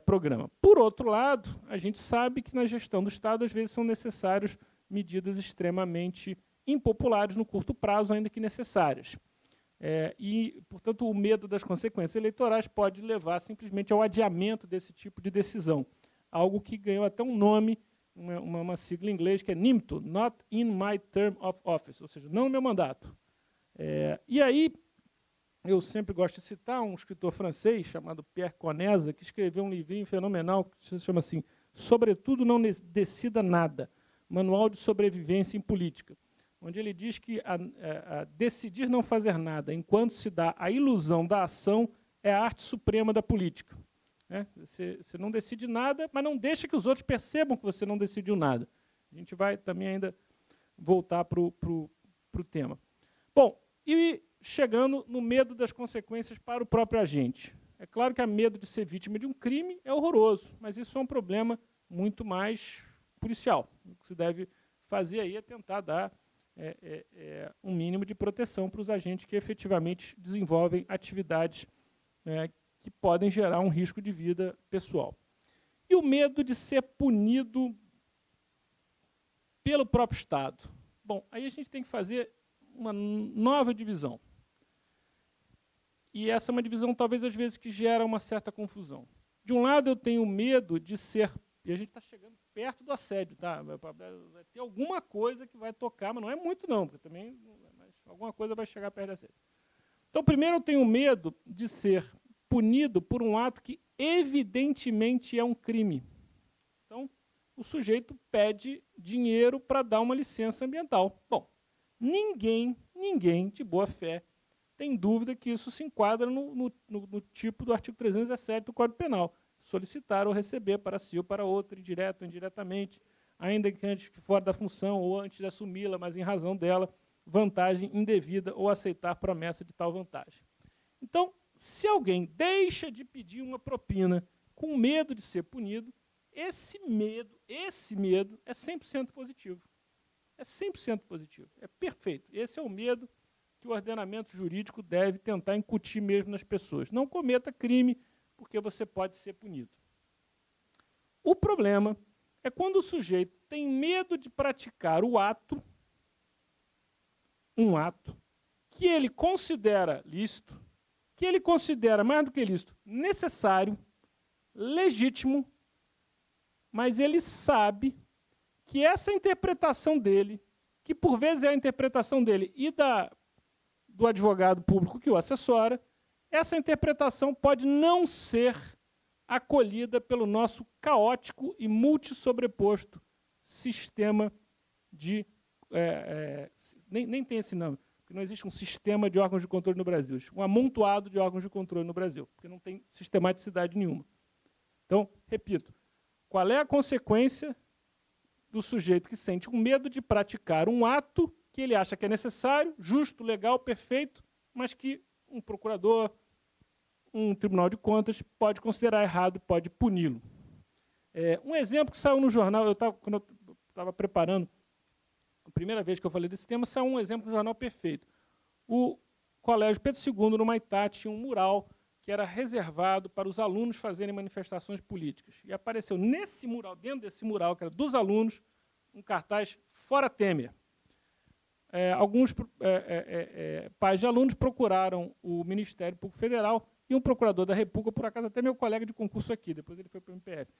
programa. Por outro lado, a gente sabe que na gestão do Estado, às vezes, são necessárias medidas extremamente impopulares no curto prazo, ainda que necessárias. Portanto, o medo das consequências eleitorais pode levar simplesmente ao adiamento desse tipo de decisão. Algo que ganhou até um nome, uma sigla em inglês, que é NIMTO, Not in my term of office, ou seja, não no meu mandato. E aí, eu sempre gosto de citar um escritor francês chamado Pierre Conesa, que escreveu um livrinho fenomenal que se chama assim, Sobretudo Não Decida Nada, Manual de Sobrevivência em Política, onde ele diz que decidir não fazer nada enquanto se dá a ilusão da ação é a arte suprema da política. Você não decide nada, mas não deixa que os outros percebam que você não decidiu nada. A gente vai também ainda voltar para o tema. Bom, e chegando no medo das consequências para o próprio agente. É claro que o medo de ser vítima de um crime é horroroso, mas isso é um problema muito mais policial. O que se deve fazer aí é tentar dar um mínimo de proteção para os agentes que efetivamente desenvolvem atividades que podem gerar um risco de vida pessoal. E o medo de ser punido pelo próprio Estado. Bom, aí a gente tem que fazer uma nova divisão. E essa é uma divisão, talvez, às vezes, que gera uma certa confusão. De um lado, eu tenho medo de ser... E a gente está chegando perto do assédio, tá? Vai ter alguma coisa que vai tocar, mas não é muito, não, porque também mas alguma coisa vai chegar perto do assédio. Então, primeiro, eu tenho medo de ser punido por um ato que, evidentemente, é um crime. Então, o sujeito pede dinheiro para dar uma licença ambiental. Bom, ninguém de boa fé tem dúvida que isso se enquadra no tipo do artigo 317 do Código Penal. Solicitar ou receber para si ou para outro, direto ou indiretamente, ainda que antes que fora da função ou antes de assumi-la, mas em razão dela, vantagem indevida ou aceitar promessa de tal vantagem. Então, se alguém deixa de pedir uma propina com medo de ser punido, esse medo é 100% positivo. É 100% positivo. É perfeito. Esse é o medo que o ordenamento jurídico deve tentar incutir mesmo nas pessoas. Não cometa crime, porque você pode ser punido. O problema é quando o sujeito tem medo de praticar um ato que ele considera lícito, que ele considera, mais do que lícito, necessário, legítimo, mas ele sabe que essa interpretação dele, que por vezes é a interpretação dele e do advogado público que o assessora, essa interpretação pode não ser acolhida pelo nosso caótico e multissobreposto sistema de nem tem esse nome, porque não existe um sistema de órgãos de controle no Brasil, existe um amontoado de órgãos de controle no Brasil, porque não tem sistematicidade nenhuma. Então, repito, qual é a consequência do sujeito que sente um medo de praticar um ato que ele acha que é necessário, justo, legal, perfeito, mas que um procurador, um tribunal de contas pode considerar errado, pode puni-lo. Um exemplo que saiu no jornal, quando eu estava preparando, a primeira vez que eu falei desse tema, saiu um exemplo no jornal perfeito. O Colégio Pedro II, no Maitá, tinha um mural que era reservado para os alunos fazerem manifestações políticas. E apareceu nesse mural, dentro desse mural, que era dos alunos, um cartaz "Fora Temer". Alguns pais de alunos procuraram o Ministério Público Federal e um procurador da República, por acaso até meu colega de concurso aqui, depois ele foi para o MPF,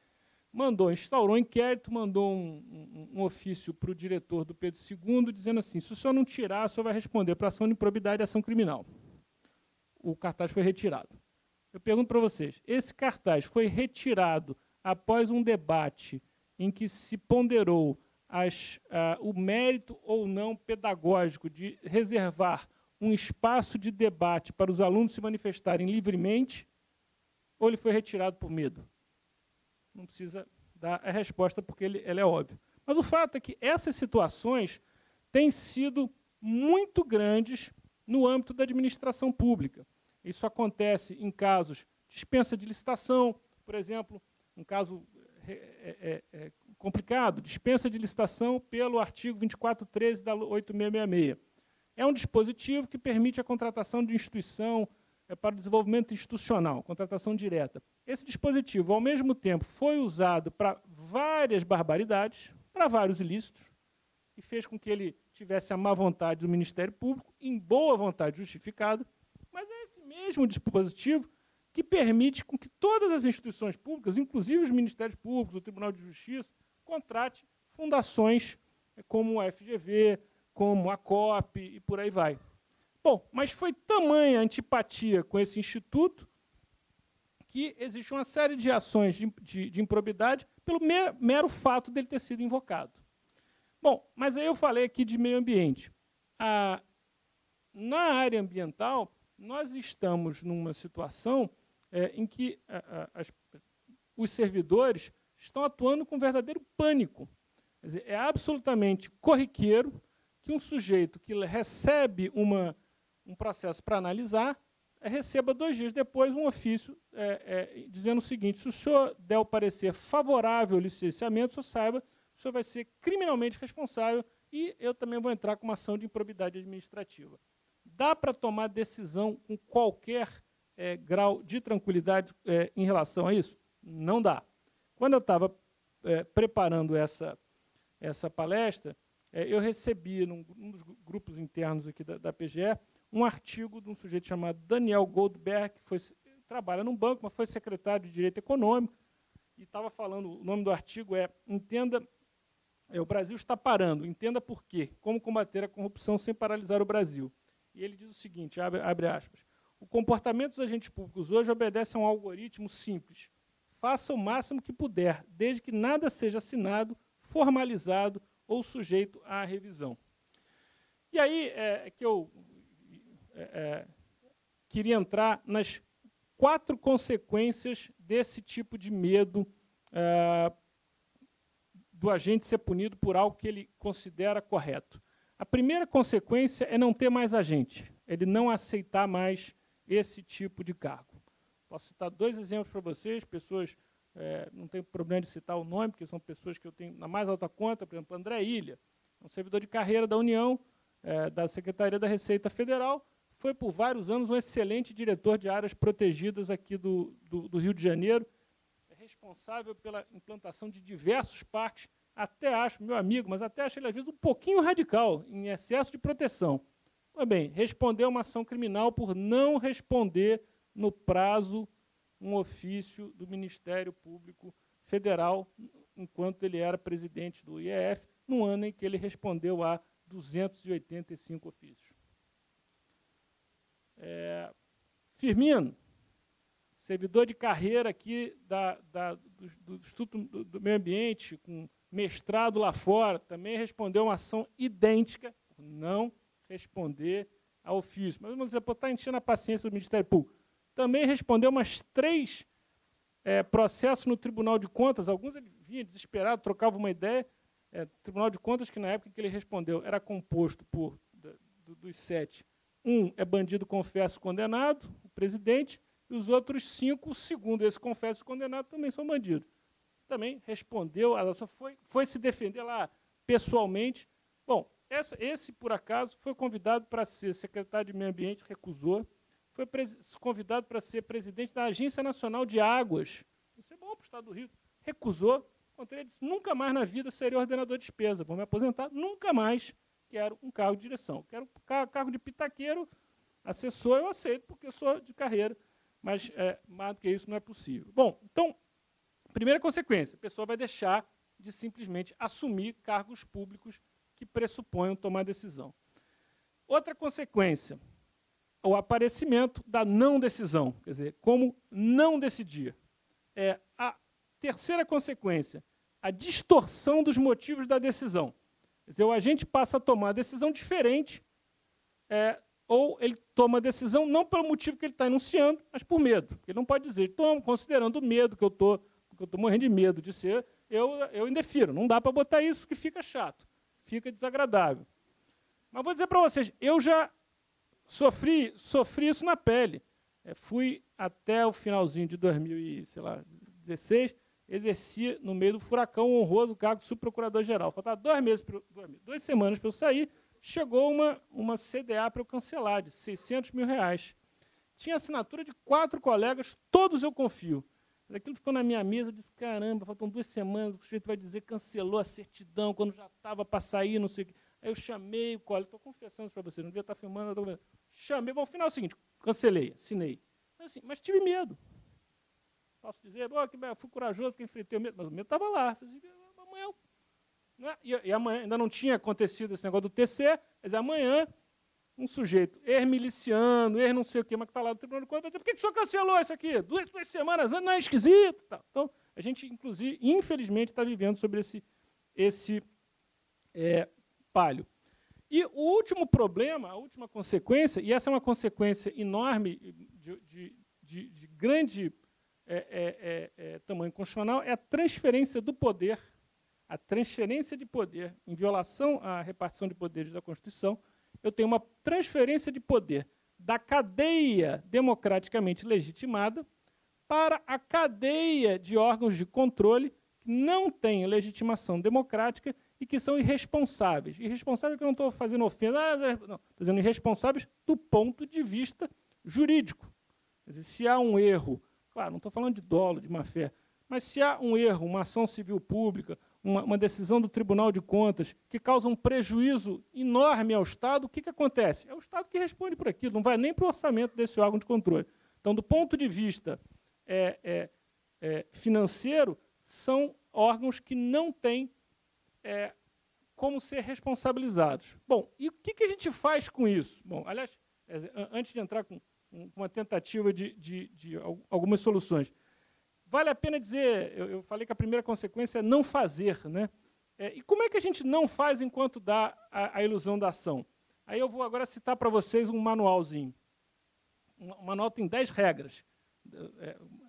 instaurou um inquérito, mandou um ofício para o diretor do Pedro II, dizendo assim: se o senhor não tirar, o senhor vai responder por ação de improbidade e ação criminal. O cartaz foi retirado. Eu pergunto para vocês, esse cartaz foi retirado após um debate em que se ponderou o mérito ou não pedagógico de reservar um espaço de debate para os alunos se manifestarem livremente, ou ele foi retirado por medo? Não precisa dar a resposta, porque ela é óbvia. Mas o fato é que essas situações têm sido muito grandes no âmbito da administração pública. Isso acontece em casos de dispensa de licitação, por exemplo, um caso complicado, dispensa de licitação pelo artigo 2413 da 8666. É um dispositivo que permite a contratação de instituição para o desenvolvimento institucional, contratação direta. Esse dispositivo, ao mesmo tempo, foi usado para várias barbaridades, para vários ilícitos, e fez com que ele tivesse a má vontade do Ministério Público, em boa vontade justificada, mas é esse mesmo dispositivo que permite com que todas as instituições públicas, inclusive os Ministérios Públicos, o Tribunal de Justiça, contrate fundações como a FGV, como a COP e por aí vai. Bom, mas foi tamanha a antipatia com esse instituto que existe uma série de ações de improbidade pelo mero fato dele ter sido invocado. Bom, mas aí eu falei aqui de meio ambiente. Na área ambiental, nós estamos numa situação em que os servidores estão atuando com verdadeiro pânico. Quer dizer, é absolutamente corriqueiro que um sujeito que recebe um processo para analisar receba 2 dias depois um ofício dizendo o seguinte: se o senhor der o parecer favorável ao licenciamento, o senhor saiba que o senhor vai ser criminalmente responsável e eu também vou entrar com uma ação de improbidade administrativa. Dá para tomar decisão com qualquer grau de tranquilidade em relação a isso? Não dá. Quando eu estava preparando essa palestra, eu recebi, num dos grupos internos aqui da PGE, um artigo de um sujeito chamado Daniel Goldberg, que trabalha num banco, mas foi secretário de Direito Econômico, e estava falando, o nome do artigo Entenda, o Brasil está parando, entenda por quê, como combater a corrupção sem paralisar o Brasil. E ele diz o seguinte, abre aspas, o comportamento dos agentes públicos hoje obedece a um algoritmo simples. Faça o máximo que puder, desde que nada seja assinado, formalizado ou sujeito à revisão. E aí que eu queria entrar nas 4 consequências desse tipo de medo do agente ser punido por algo que ele considera correto. A primeira consequência é não ter mais agente, ele não aceitar mais esse tipo de cargo. Posso citar 2 exemplos para vocês, pessoas, não tem problema de citar o nome, porque são pessoas que eu tenho na mais alta conta, por exemplo, André Ilha, um servidor de carreira da União, da Secretaria da Receita Federal, foi por vários anos um excelente diretor de áreas protegidas aqui do Rio de Janeiro, responsável pela implantação de diversos parques, até acho, meu amigo, mas até acho ele às vezes um pouquinho radical, em excesso de proteção. Pois bem, respondeu uma ação criminal por não responder no prazo um ofício do Ministério Público Federal, enquanto ele era presidente do IEF, no ano em que ele respondeu a 285 ofícios. Firmino, servidor de carreira aqui do Instituto do Meio Ambiente, com mestrado lá fora, também respondeu uma ação idêntica por não responder a ofício. Mas vamos dizer, está enchendo a paciência do Ministério Público. Também respondeu umas 3 processos no Tribunal de Contas. Alguns ele vinha desesperado, trocava uma ideia. Tribunal de Contas, que na época que ele respondeu era composto por, dos 7, 1 é bandido confesso condenado, o presidente, e os outros 5, segundo esse confesso condenado, também são bandidos. Também respondeu, ela só foi se defender lá pessoalmente. Bom, esse, por acaso, foi convidado para ser secretário de Meio Ambiente, recusou. Foi convidado para ser presidente da Agência Nacional de Águas. Isso é bom para o Estado do Rio. Recusou. Ele disse, nunca mais na vida seria ordenador de despesa. Vou me aposentar, nunca mais quero um cargo de direção. Quero cargo de pitaqueiro, assessor, eu aceito, porque eu sou de carreira. Mas mais do que isso não é possível. Bom, então, primeira consequência, a pessoa vai deixar de simplesmente assumir cargos públicos que pressuponham tomar decisão. Outra consequência, o aparecimento da não decisão, quer dizer, como não decidir. A terceira consequência, a distorção dos motivos da decisão. Quer dizer, o agente passa a tomar a decisão diferente, ou ele toma a decisão não pelo motivo que ele está enunciando, mas por medo. Ele não pode dizer, considerando o medo que eu estou morrendo de medo de ser, eu indefiro. Não dá para botar isso, que fica chato, fica desagradável. Mas vou dizer para vocês, eu já sofri isso na pele. Fui até o finalzinho de 2016, exerci no meio do furacão honroso o cargo de subprocurador-geral. Faltava 2 semanas para eu sair, chegou uma CDA para eu cancelar, de R$600 mil. Tinha assinatura de 4 colegas, todos eu confio. Aquilo ficou na minha mesa, eu disse, caramba, faltam 2 semanas, o sujeito vai dizer cancelou a certidão, quando já estava para sair, não sei o quê. Aí eu chamei o colega, estou confessando isso para você, não devia estar filmando, chamei, bom, no final é o seguinte, cancelei, assinei. Assim, mas tive medo. Posso dizer, eu fui corajoso porque enfrentei o medo, mas o medo estava lá. Falei, amanhã, né? E amanhã ainda não tinha acontecido esse negócio do TCE, mas amanhã um sujeito, ex-miliciano, não sei o quê, mas que está lá no Tribunal de Contas, vai dizer, por que o senhor cancelou isso aqui? 2 semanas, não é esquisito? Tá. Então, a gente, inclusive, infelizmente, está vivendo sobre esse palio. E o último problema, a última consequência, e essa é uma consequência enorme, de grande tamanho constitucional, é a transferência do poder, a transferência de poder, em violação à repartição de poderes da Constituição. Eu tenho uma transferência de poder da cadeia democraticamente legitimada para a cadeia de órgãos de controle que não têm legitimação democrática e que são irresponsáveis. Irresponsáveis que eu não estou fazendo ofensa, não, estou dizendo irresponsáveis do ponto de vista jurídico. Quer dizer, se há um erro, claro, não estou falando de dolo, de má-fé, mas se há um erro, uma ação civil pública, uma decisão do Tribunal de Contas que causa um prejuízo enorme ao Estado, o que acontece? É o Estado que responde por aquilo, não vai nem para o orçamento desse órgão de controle. Então, do ponto de vista financeiro, são órgãos que não têm como ser responsabilizados. Bom, e o que a gente faz com isso? Bom, aliás, antes de entrar com uma tentativa de algumas soluções, vale a pena dizer, eu falei que a primeira consequência é não fazer, né? E como é que a gente não faz enquanto dá a ilusão da ação? Aí eu vou agora citar para vocês um manualzinho. Um manual tem 10 regras,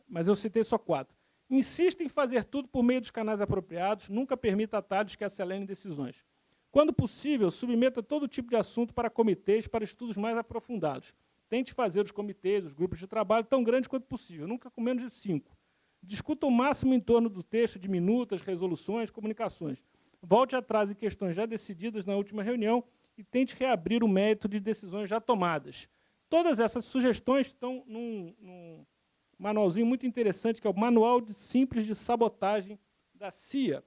mas eu citei só 4. Insista em fazer tudo por meio dos canais apropriados, nunca permita atalhos que acelerem decisões. Quando possível, submeta todo tipo de assunto para comitês, para estudos mais aprofundados. Tente fazer os comitês, os grupos de trabalho, tão grandes quanto possível, nunca com menos de 5. Discuta o máximo em torno do texto de minutas, resoluções, comunicações. Volte atrás em questões já decididas na última reunião e tente reabrir o mérito de decisões já tomadas. Todas essas sugestões estão num manualzinho muito interessante, que é o Manual Simples de Sabotagem da CIA.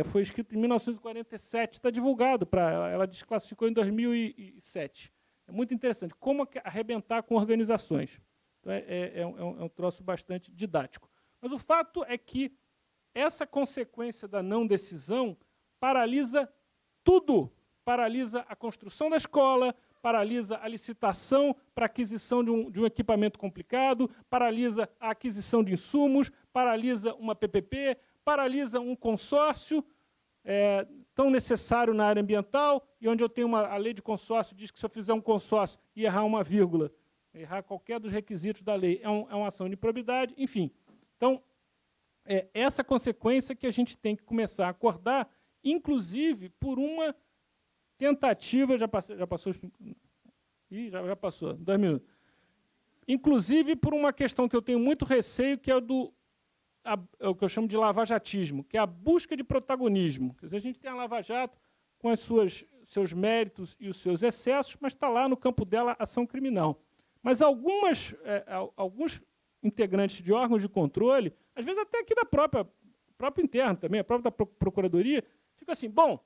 Foi escrito em 1947, está divulgado, ela desclassificou em 2007. É muito interessante. Como arrebentar com organizações. Então, é um troço bastante didático. Mas o fato é que essa consequência da não decisão paralisa tudo. Paralisa a construção da escola, paralisa a licitação para aquisição de um equipamento complicado, paralisa a aquisição de insumos, paralisa uma PPP, paralisa um consórcio, tão necessário na área ambiental, e onde eu tenho a lei de consórcio diz que se eu fizer um consórcio e errar uma vírgula, errar qualquer dos requisitos da lei, é uma ação de improbidade, enfim. Então, essa consequência que a gente tem que começar a acordar, inclusive por uma tentativa, já passou, já passou, 2 minutos. Inclusive por uma questão que eu tenho muito receio, que é o que eu chamo de lavajatismo, que é a busca de protagonismo. Quer dizer, a gente tem a Lava Jato com seus méritos e os seus excessos, mas está lá no campo dela ação criminal. Mas alguns integrantes de órgãos de controle, às vezes até aqui da própria interna também, a própria da Procuradoria, fica assim, bom,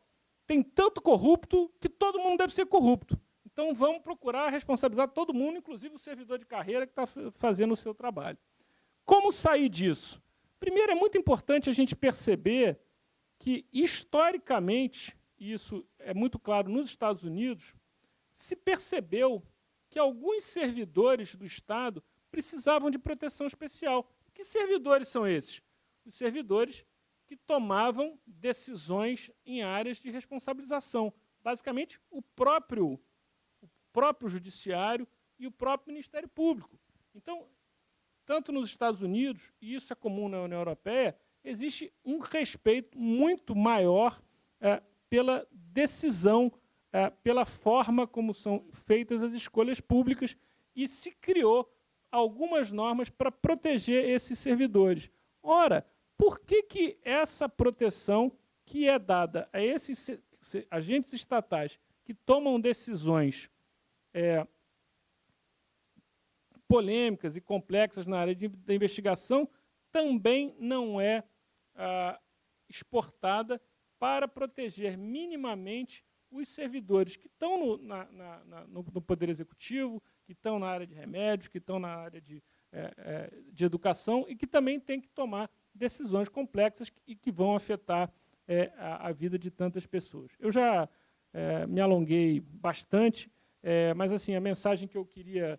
tem tanto corrupto que todo mundo deve ser corrupto. Então vamos procurar responsabilizar todo mundo, inclusive o servidor de carreira que está fazendo o seu trabalho. Como sair disso? Primeiro, é muito importante a gente perceber que, historicamente, e isso é muito claro nos Estados Unidos, se percebeu que alguns servidores do Estado precisavam de proteção especial. Que servidores são esses? Os servidores que tomavam decisões em áreas de responsabilização. Basicamente, o próprio Judiciário e o próprio Ministério Público. Então, tanto nos Estados Unidos, e isso é comum na União Europeia, existe um respeito muito maior pela decisão, pela forma como são feitas as escolhas públicas, e se criou algumas normas para proteger esses servidores. Ora, por que essa proteção que é dada a esses agentes estatais que tomam decisões polêmicas e complexas na área da investigação também não é exportada para proteger minimamente os servidores que estão no Poder Executivo, que estão na área de remédios, que estão na área de educação e que também têm que tomar decisões complexas e que vão afetar a vida de tantas pessoas. Eu já me alonguei bastante, mas assim, a mensagem que eu queria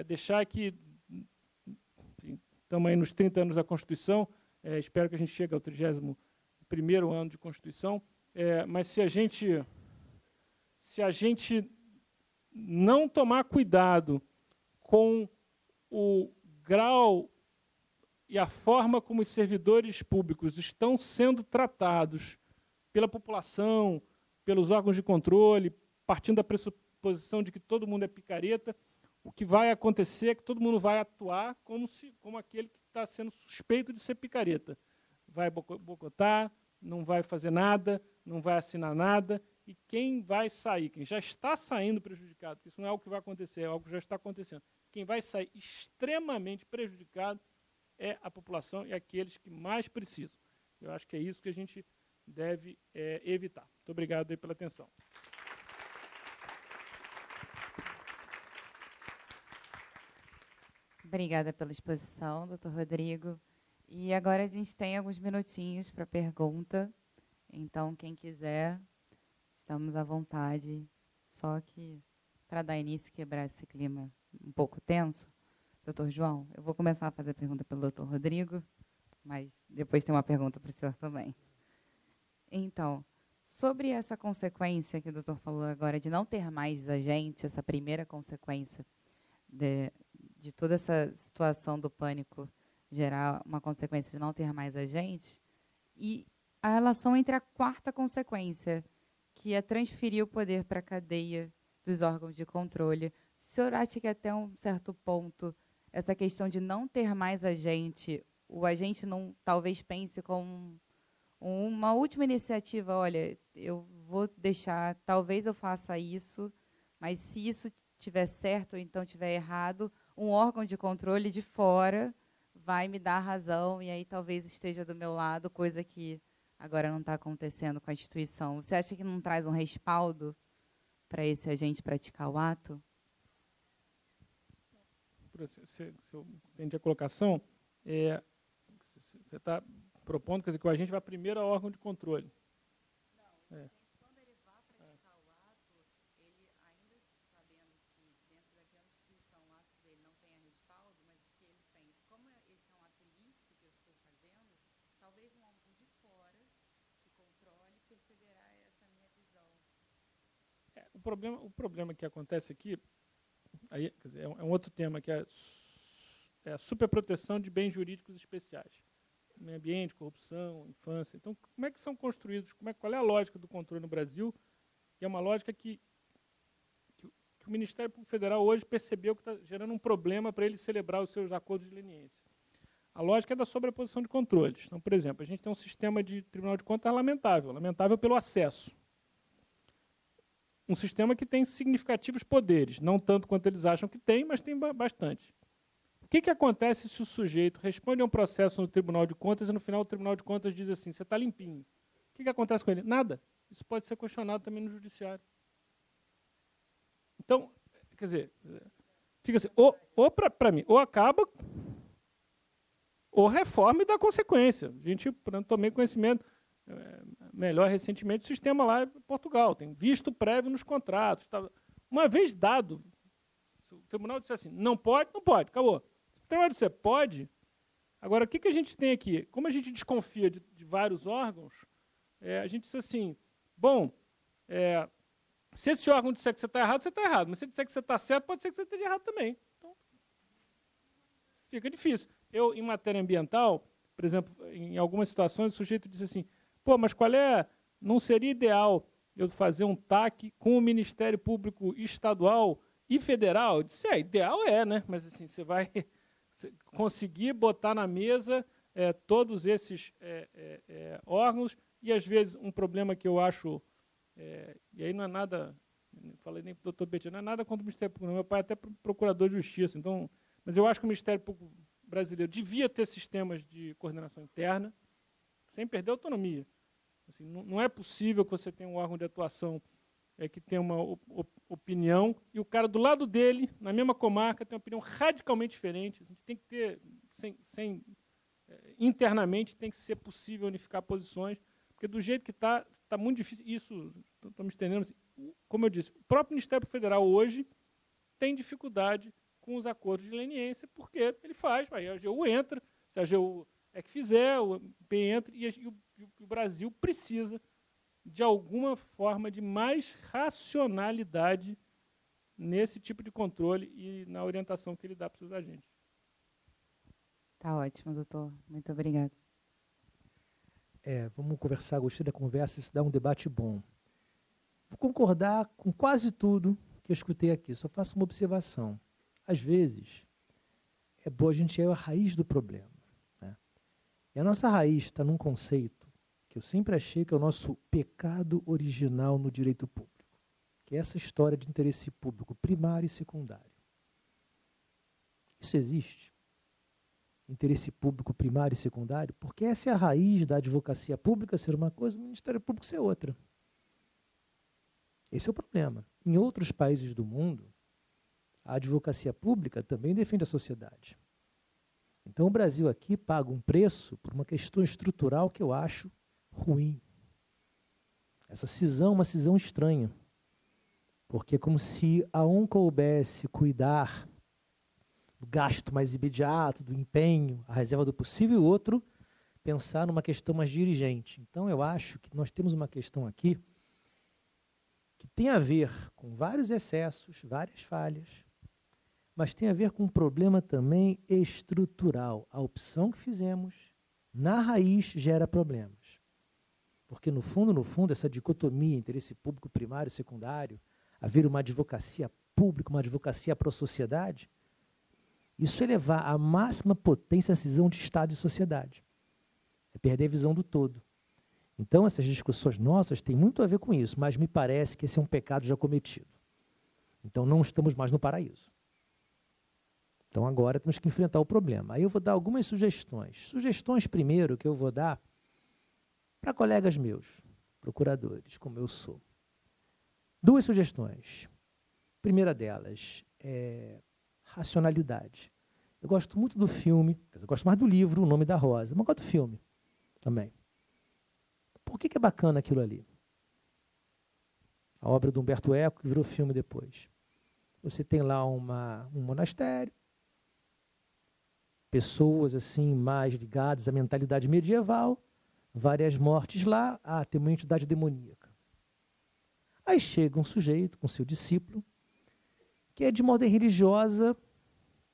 deixar é que estamos aí nos 30 anos da Constituição, espero que a gente chegue ao 31º ano de Constituição, mas se a gente não tomar cuidado com o grau e a forma como os servidores públicos estão sendo tratados pela população, pelos órgãos de controle, partindo da pressuposição de que todo mundo é picareta, o que vai acontecer é que todo mundo vai atuar como aquele que está sendo suspeito de ser picareta. Vai boicotar, não vai fazer nada, não vai assinar nada, e quem vai sair, quem já está saindo prejudicado, porque isso não é algo que vai acontecer, é algo que já está acontecendo, quem vai sair extremamente prejudicado é a população e aqueles que mais precisam. Eu acho que é isso que a gente deve evitar. Muito obrigado aí pela atenção. Obrigada pela exposição, doutor Rodrigo. E agora a gente tem alguns minutinhos para pergunta. Então, quem quiser, estamos à vontade. Só que, para dar início e quebrar esse clima um pouco tenso, doutor João, eu vou começar a fazer a pergunta pelo doutor Rodrigo, mas depois tem uma pergunta para o senhor também. Então, sobre essa consequência que o doutor falou agora, de não ter mais agente, essa primeira consequência de toda essa situação do pânico gerar uma consequência de não ter mais agentes, e a relação entre a quarta consequência, que é transferir o poder para a cadeia dos órgãos de controle. O senhor acha que até um certo ponto, essa questão de não ter mais agente, o agente não talvez pense como uma última iniciativa, olha, eu vou deixar, talvez eu faça isso, mas se isso tiver certo ou então tiver errado, um órgão de controle de fora vai me dar razão e aí talvez esteja do meu lado, coisa que agora não está acontecendo com a instituição. Você acha que não traz um respaldo para esse agente praticar o ato? Se eu entendi a colocação, você está propondo, quer dizer, que o agente vai primeiro ao órgão de controle. Não, quando ele vai praticar o ato, ele ainda sabendo que dentro daquela instituição o ato dele não tenha respaldo, mas que ele pense, como esse é um ato ilícito que eu estou fazendo, talvez um órgão de fora, de controle, perceba O problema que acontece aqui, aí, quer dizer, é um outro tema, que é a superproteção de bens jurídicos especiais. Meio ambiente, corrupção, infância. Então, como é que são construídos, qual é a lógica do controle no Brasil? E é uma lógica que o Ministério Público Federal hoje percebeu que está gerando um problema para ele celebrar os seus acordos de leniência. A lógica é da sobreposição de controles. Então, por exemplo, a gente tem um sistema de Tribunal de Contas lamentável pelo acesso. Um sistema que tem significativos poderes, não tanto quanto eles acham que tem, mas tem bastante. O que acontece se o sujeito responde a um processo no Tribunal de Contas e no final o Tribunal de Contas diz assim, você está limpinho? O que acontece com ele? Nada. Isso pode ser questionado também no judiciário. Então, quer dizer, fica assim, ou para mim, ou acaba, ou reforma e dá consequência. A gente tomei conhecimento melhor recentemente do sistema lá em Portugal. Tem visto prévio nos contratos. Tá. Uma vez dado, se o tribunal disser assim, não pode, acabou. Se o tribunal disser pode, agora o que a gente tem aqui? Como a gente desconfia de vários órgãos, a gente diz assim, bom, se esse órgão disser que você está errado, você está errado. Mas se ele disser que você está certo, pode ser que você esteja errado também. Então, fica difícil. Eu, em matéria ambiental, por exemplo, em algumas situações, o sujeito diz assim, pô, mas não seria ideal eu fazer um TAC com o Ministério Público Estadual e Federal? Eu disse, ideal né? Mas assim, você vai conseguir botar na mesa todos esses órgãos e, às vezes, um problema que eu acho... e aí não é nada, não falei nem para o doutor Betinho, não é nada contra o Ministério Público, meu pai é até procurador de justiça, então, mas eu acho que o Ministério Público brasileiro devia ter sistemas de coordenação interna, sem perder a autonomia. Assim, não é possível que você tenha um órgão de atuação que tenha uma opinião e o cara do lado dele, na mesma comarca, tem uma opinião radicalmente diferente. A gente tem que ter, internamente, tem que ser possível unificar posições, porque do jeito que está muito difícil. Isso, estou me estendendo, assim, como eu disse, o próprio Ministério Federal hoje tem dificuldade com os acordos de leniência, porque ele faz, aí a AGU entra, se a AGU que fizer, o MP entra, e o Brasil precisa de alguma forma de mais racionalidade nesse tipo de controle e na orientação que ele dá para os seus agentes. Tá ótimo, doutor. Muito obrigada. Vamos conversar, gostei da conversa, isso dá um debate bom. Vou concordar com quase tudo que eu escutei aqui, só faço uma observação. Às vezes, é bom a gente ir à raiz do problema. Né? E a nossa raiz está num conceito que eu sempre achei que é o nosso pecado original no direito público, que é essa história de interesse público primário e secundário. Isso existe? Interesse público primário e secundário? Porque essa é a raiz da advocacia pública ser uma coisa, o Ministério Público ser outra. Esse é o problema. Em outros países do mundo, a advocacia pública também defende a sociedade. Então o Brasil aqui paga um preço por uma questão estrutural que eu acho ruim. Essa cisão é uma cisão estranha. Porque é como se a um coubesse cuidar do gasto mais imediato, do empenho, a reserva do possível, e o outro pensar numa questão mais dirigente. Então eu acho que nós temos uma questão aqui que tem a ver com vários excessos, várias falhas, mas tem a ver com um problema também estrutural. A opção que fizemos, na raiz, gera problemas. Porque, no fundo, essa dicotomia, interesse público primário e secundário, haver uma advocacia pública, uma advocacia pró-sociedade, isso é levar à máxima potência a cisão de Estado e sociedade. É perder a visão do todo. Então, essas discussões nossas têm muito a ver com isso, mas me parece que esse é um pecado já cometido. Então, não estamos mais no paraíso. Então, agora temos que enfrentar o problema. Aí eu vou dar algumas sugestões. Sugestões, primeiro, que eu vou dar para colegas meus, procuradores, como eu sou. 2 sugestões. Primeira delas é racionalidade. Eu gosto muito do filme, eu gosto mais do livro, O Nome da Rosa, mas gosto do filme também. Por que é bacana aquilo ali? A obra do Humberto Eco, que virou filme depois. Você tem lá um monastério, pessoas assim mais ligadas à mentalidade medieval, várias mortes lá, tem uma entidade demoníaca. Aí chega um sujeito com seu discípulo, que é de uma ordem religiosa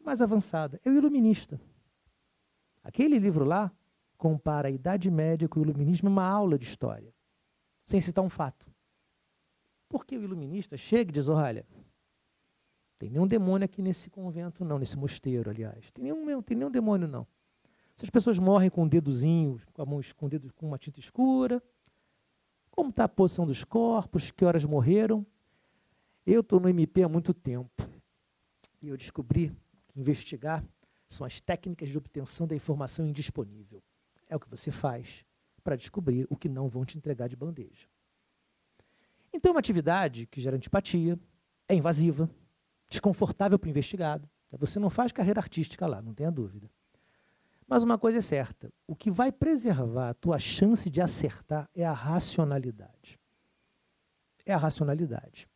mais avançada. É o iluminista. Aquele livro lá compara a Idade Média com o iluminismo em uma aula de história, sem citar um fato. Porque o iluminista chega e diz, olha, tem nenhum demônio aqui nesse convento não, nesse mosteiro, aliás. Tem nenhum demônio não. Essas pessoas morrem com um dedozinho, com a mão escondida com uma tinta escura. Como está a posição dos corpos, que horas morreram. Eu estou no MP há muito tempo. E eu descobri que investigar são as técnicas de obtenção da informação indisponível. É o que você faz para descobrir o que não vão te entregar de bandeja. Então, é uma atividade que gera antipatia, é invasiva, desconfortável para o investigado. Você não faz carreira artística lá, não tenha dúvida. Mas uma coisa é certa, o que vai preservar a tua chance de acertar é a racionalidade. É a racionalidade.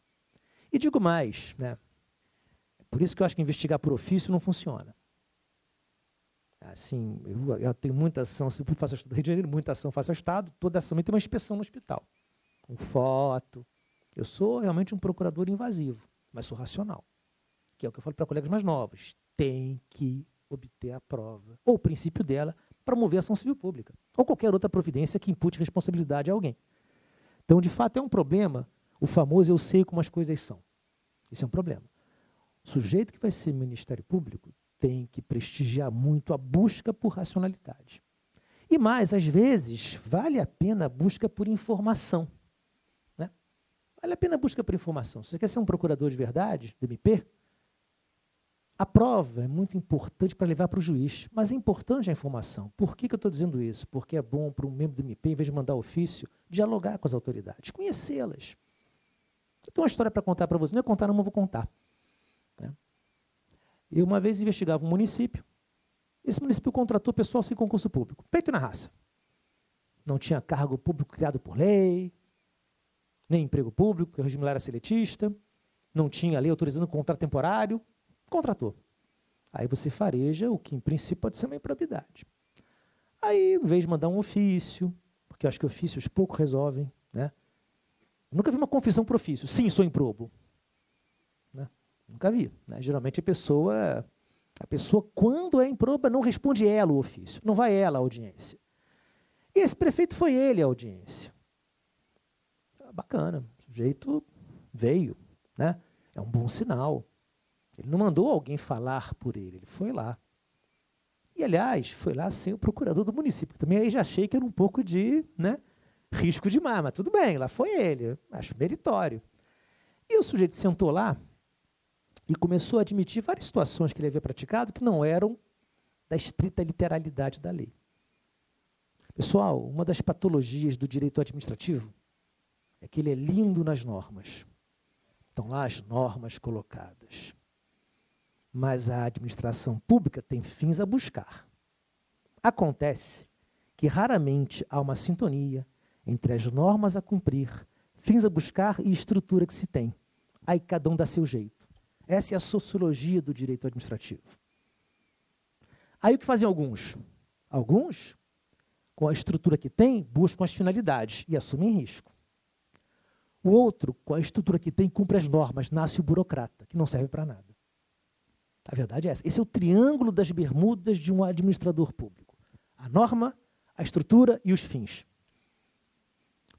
E digo mais, né? Por isso que eu acho que investigar por ofício não funciona. Assim, eu tenho muita ação, eu faço Estado do Rio de Janeiro, muita ação faço ao Estado, toda ação tem uma inspeção no hospital, com foto. Eu sou realmente um procurador invasivo, mas sou racional, que é o que eu falo para colegas mais novos. Tem que obter a prova, ou o princípio dela, para mover a ação civil pública, ou qualquer outra providência que impute responsabilidade a alguém. Então, de fato, é um problema, o famoso eu sei como as coisas são. Isso é um problema. O sujeito que vai ser Ministério Público tem que prestigiar muito a busca por racionalidade. E mais, às vezes, vale a pena a busca por informação. Né? Vale a pena a busca por informação. Se você quer ser um procurador de verdade, do MP, a prova é muito importante para levar para o juiz, mas é importante a informação. Por que eu estou dizendo isso? Porque é bom para um membro do MP, em vez de mandar ofício, dialogar com as autoridades, conhecê-las. Eu tenho uma história para contar para você. Não é contar, não, mas vou contar. Né? Eu uma vez investigava um município. Esse município contratou pessoal sem concurso público. Peito na raça. Não tinha cargo público criado por lei, nem emprego público, porque o regime lá era seletista. Não tinha lei autorizando contrato temporário. Contratou. Aí você fareja o que, em princípio, pode ser uma improbidade. Aí, em vez de mandar um ofício, porque eu acho que ofícios pouco resolvem, né? Eu nunca vi uma confissão por ofício. Sim, sou improbo. Né? Nunca vi. Né? Geralmente a pessoa, quando é improba, não responde ela o ofício. Não vai ela à audiência. E esse prefeito foi ele à audiência. Bacana. O sujeito veio. Né? É um bom sinal. Ele não mandou alguém falar por ele, ele foi lá. E, aliás, foi lá sem o procurador do município. Também aí já achei que era um pouco de, né, risco demais, mas tudo bem, lá foi ele, acho meritório. E o sujeito sentou lá e começou a admitir várias situações que ele havia praticado que não eram da estrita literalidade da lei. Pessoal, uma das patologias do direito administrativo é que ele é lindo nas normas. Estão lá as normas colocadas. Mas a administração pública tem fins a buscar. Acontece que raramente há uma sintonia entre as normas a cumprir, fins a buscar e estrutura que se tem. Aí cada um dá seu jeito. Essa é a sociologia do direito administrativo. Aí o que fazem alguns? Alguns, com a estrutura que tem, buscam as finalidades e assumem risco. O outro, com a estrutura que tem, cumpre as normas, nasce o burocrata, que não serve para nada. A verdade é essa. Esse é o triângulo das bermudas de um administrador público. A norma, a estrutura e os fins.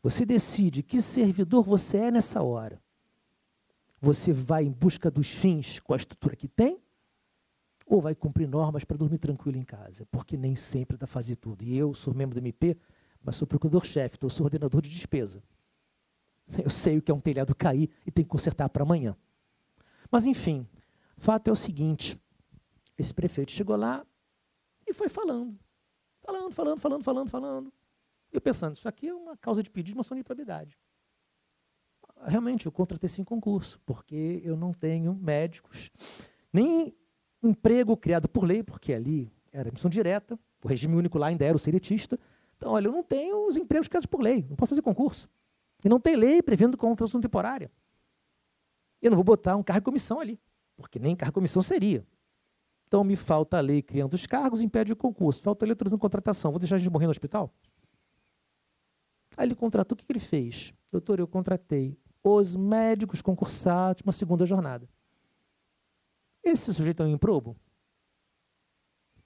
Você decide que servidor você é nessa hora. Você vai em busca dos fins com a estrutura que tem ou vai cumprir normas para dormir tranquilo em casa? Porque nem sempre dá para fazer tudo. E eu sou membro do MP, mas sou procurador-chefe, então eu sou ordenador de despesa. Eu sei o que é um telhado cair e tem que consertar para amanhã. Mas, enfim, o fato é o seguinte, esse prefeito chegou lá e foi falando. Eu pensando, isso aqui é uma causa de pedido de moção de improbidade. Realmente, eu contratei sem concurso, porque eu não tenho médicos, nem emprego criado por lei, porque ali era emissão direta, o regime único lá ainda era o seletista. Então, olha, eu não tenho os empregos criados por lei, não posso fazer concurso. E não tem lei prevendo contratação temporária. Eu não vou botar um cargo de comissão ali, porque nem cargo de comissão seria. Então, me falta a lei criando os cargos, impede o concurso. Falta a lei autorizando contratação. Vou deixar a gente morrer no hospital? Aí ele contratou, o que ele fez? Doutor, eu contratei os médicos concursados, uma segunda jornada. Esse sujeito é um improbo?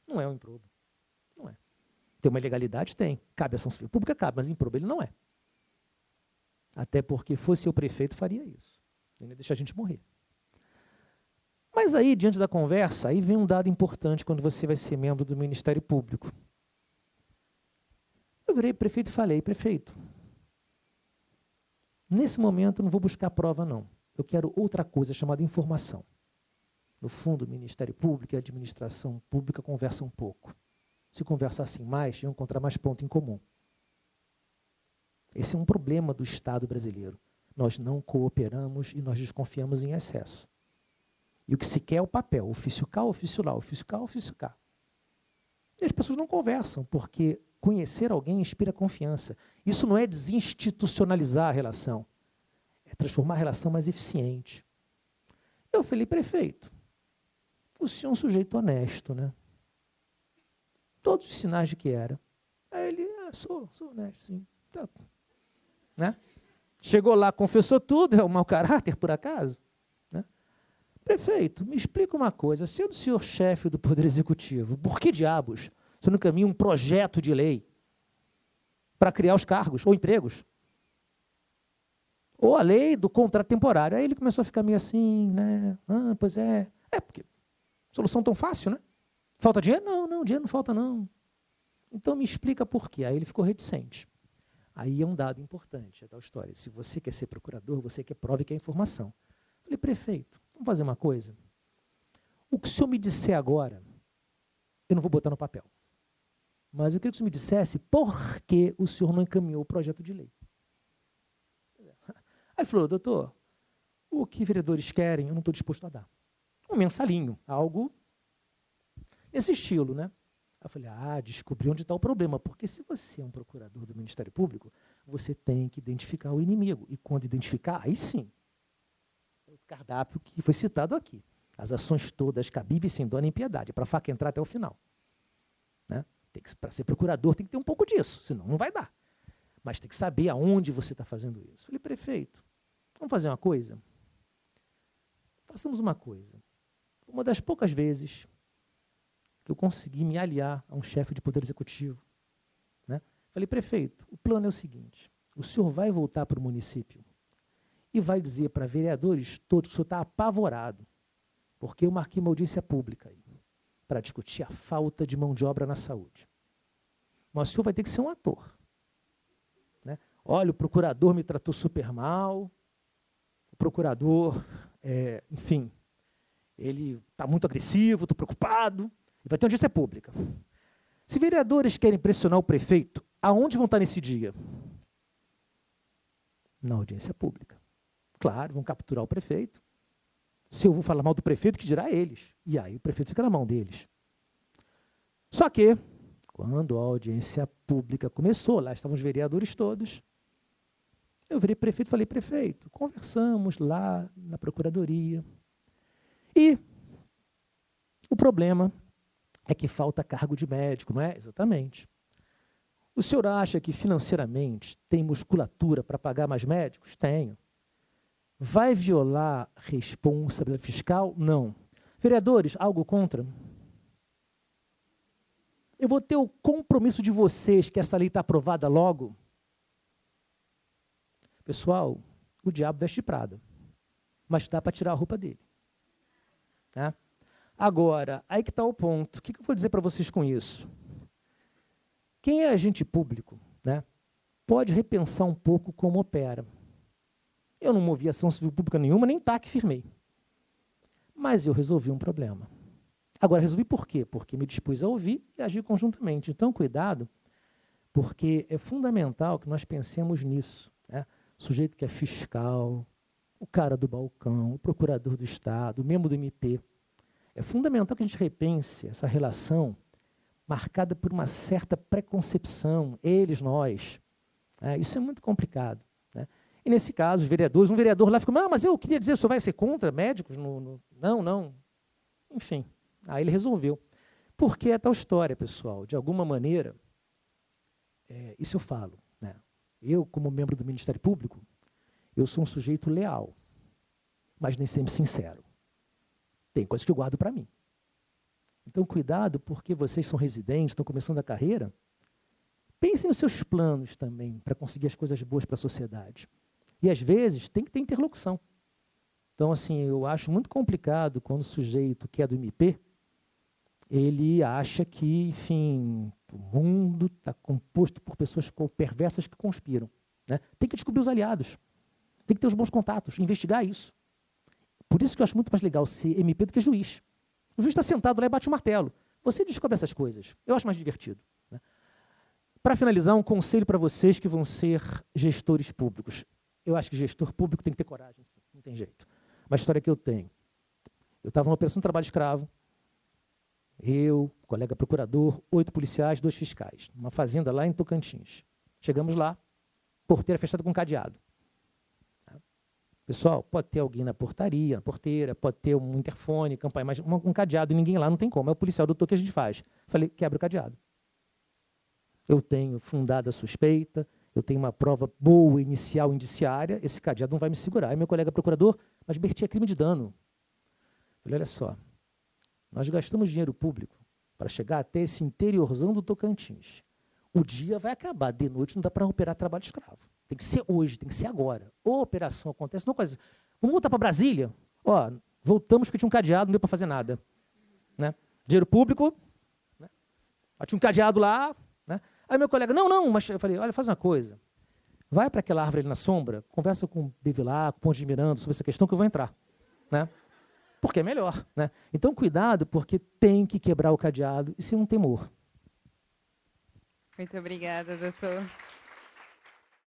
Não é um improbo. Não é. Tem uma ilegalidade? Tem. Cabe ação civil pública? Cabe, mas improbo ele não é. Até porque, fosse o prefeito, faria isso. Ele ia deixar a gente morrer. Mas aí, diante da conversa, aí vem um dado importante quando você vai ser membro do Ministério Público. Eu virei prefeito e falei, prefeito, nesse momento eu não vou buscar prova, não. Eu quero outra coisa chamada informação. No fundo, o Ministério Público e a administração pública conversam um pouco. Se conversassem mais, iam encontrar mais ponto em comum. Esse é um problema do Estado brasileiro. Nós não cooperamos e nós desconfiamos em excesso. E o que se quer é o papel, ofício cá, ofício lá, ofício cá, ofício cá. E as pessoas não conversam, porque conhecer alguém inspira confiança. Isso não é desinstitucionalizar a relação, é transformar a relação mais eficiente. Eu falei, prefeito, o senhor é um sujeito honesto, né? Todos os sinais de que era. Aí ele, sou honesto, sim. Tá. Né? Chegou lá, confessou tudo, é um mau caráter, por acaso? Né? Prefeito, me explica uma coisa, sendo o senhor chefe do Poder Executivo, por que diabos o senhor não caminha um projeto de lei para criar os cargos ou empregos? Ou a lei do contrato temporário. Aí ele começou a ficar meio assim, né? Pois é. Porque solução tão fácil, né? Falta dinheiro? Não, dinheiro não falta, não. Então me explica por quê. Aí ele ficou reticente. Aí é um dado importante, é tal história. Se você quer ser procurador, você quer prova e quer informação. Eu falei, prefeito, vamos fazer uma coisa? O que o senhor me disser agora, eu não vou botar no papel. Mas eu queria que o senhor me dissesse por que o senhor não encaminhou o projeto de lei. Aí ele falou, doutor, o que vereadores querem, eu não estou disposto a dar. Um mensalinho, algo nesse estilo, né? Eu falei, descobri onde está o problema, porque se você é um procurador do Ministério Público, você tem que identificar o inimigo. E quando identificar, aí sim. O cardápio que foi citado aqui. As ações todas cabíveis, sem dó nem piedade, para a faca entrar até o final. Né? Para ser procurador tem que ter um pouco disso, senão não vai dar. Mas tem que saber aonde você está fazendo isso. Eu falei, prefeito, vamos fazer uma coisa? Façamos uma coisa. Uma das poucas vezes que eu consegui me aliar a um chefe de poder executivo. Né? Falei, prefeito, o plano é o seguinte, o senhor vai voltar para o município e vai dizer para vereadores todos que o senhor está apavorado, porque eu marquei uma audiência pública aí, para discutir a falta de mão de obra na saúde. Mas o senhor vai ter que ser um ator. Né? Olha, o procurador me tratou super mal, o procurador, enfim, ele está muito agressivo, estou preocupado. E vai ter audiência pública. Se vereadores querem pressionar o prefeito, aonde vão estar nesse dia? Na audiência pública. Claro, vão capturar o prefeito. Se eu vou falar mal do prefeito, que dirá eles? E aí o prefeito fica na mão deles. Só que, quando a audiência pública começou, lá estavam os vereadores todos, eu virei prefeito e falei, prefeito, conversamos lá na procuradoria. E o problema é que falta cargo de médico, não é? Exatamente. O senhor acha que financeiramente tem musculatura para pagar mais médicos? Tenho. Vai violar responsabilidade fiscal? Não. Vereadores, algo contra? Eu vou ter o compromisso de vocês que essa lei está aprovada logo? Pessoal, o diabo veste Prada, mas dá para tirar a roupa dele. Né? Agora, aí que está o ponto. O que eu vou dizer para vocês com isso? Quem é agente público, né, pode repensar um pouco como opera. Eu não movi ação civil pública nenhuma, nem TAC firmei. Mas eu resolvi um problema. Agora, resolvi por quê? Porque me dispus a ouvir e agir conjuntamente. Então, cuidado, porque é fundamental que nós pensemos nisso. Né? O sujeito que é fiscal, o cara do balcão, o procurador do Estado, o membro do MP. É fundamental que a gente repense essa relação marcada por uma certa preconcepção, eles, nós. Isso é muito complicado. Né? E, nesse caso, os vereadores, um vereador lá ficou, mas eu queria dizer, o senhor vai ser contra médicos? Não. Enfim, aí ele resolveu. Porque é tal história, pessoal, de alguma maneira, isso eu falo. Né? Eu, como membro do Ministério Público, Eu sou um sujeito leal, mas nem sempre sincero. Tem coisas que eu guardo para mim. Então, cuidado, porque vocês são residentes, estão começando a carreira. Pensem nos seus planos também, para conseguir as coisas boas para a sociedade. E, às vezes, tem que ter interlocução. Então, assim, eu acho muito complicado quando o sujeito que é do MP, ele acha que, enfim, o mundo está composto por pessoas perversas que conspiram. Né? Tem que descobrir os aliados. Tem que ter os bons contatos, investigar isso. Por isso que eu acho muito mais legal ser MP do que juiz. O juiz está sentado lá e bate o martelo. Você descobre essas coisas. Eu acho mais divertido. Né? Para finalizar, um conselho para vocês que vão ser gestores públicos. Eu acho que gestor público tem que ter coragem, sim. Não tem jeito. Uma história que eu tenho. Eu estava numa operação de trabalho escravo. Eu, colega procurador, 8 policiais, 2 fiscais. Numa fazenda lá em Tocantins. Chegamos lá, porteira fechada com cadeado. Pessoal, pode ter alguém na portaria, na porteira, pode ter um interfone, campanha, mas um cadeado e ninguém lá, não tem como. É o policial, doutor, que a gente faz. Falei, quebra o cadeado. Eu tenho fundada suspeita, eu tenho uma prova boa, inicial, indiciária, esse cadeado não vai me segurar. Aí meu colega procurador, mas Berti, é crime de dano. Falei, olha só, nós gastamos dinheiro público para chegar até esse interiorzão do Tocantins. O dia vai acabar, de noite não dá para operar trabalho escravo. Tem que ser hoje, tem que ser agora. Ou a operação acontece, não coisa. Vamos voltar para Brasília? Ó, voltamos porque tinha um cadeado, não deu para fazer nada. Né? Dinheiro público, né? Tinha um cadeado lá. Né? Aí meu colega, não, mas eu falei, olha, faz uma coisa. Vai para aquela árvore ali na sombra, conversa com o Bevilacqua, com o Ponte de Miranda sobre essa questão que eu vou entrar. Né? Porque é melhor. Né? Então, cuidado, porque tem que quebrar o cadeado. Isso é um temor. Muito obrigada, doutor.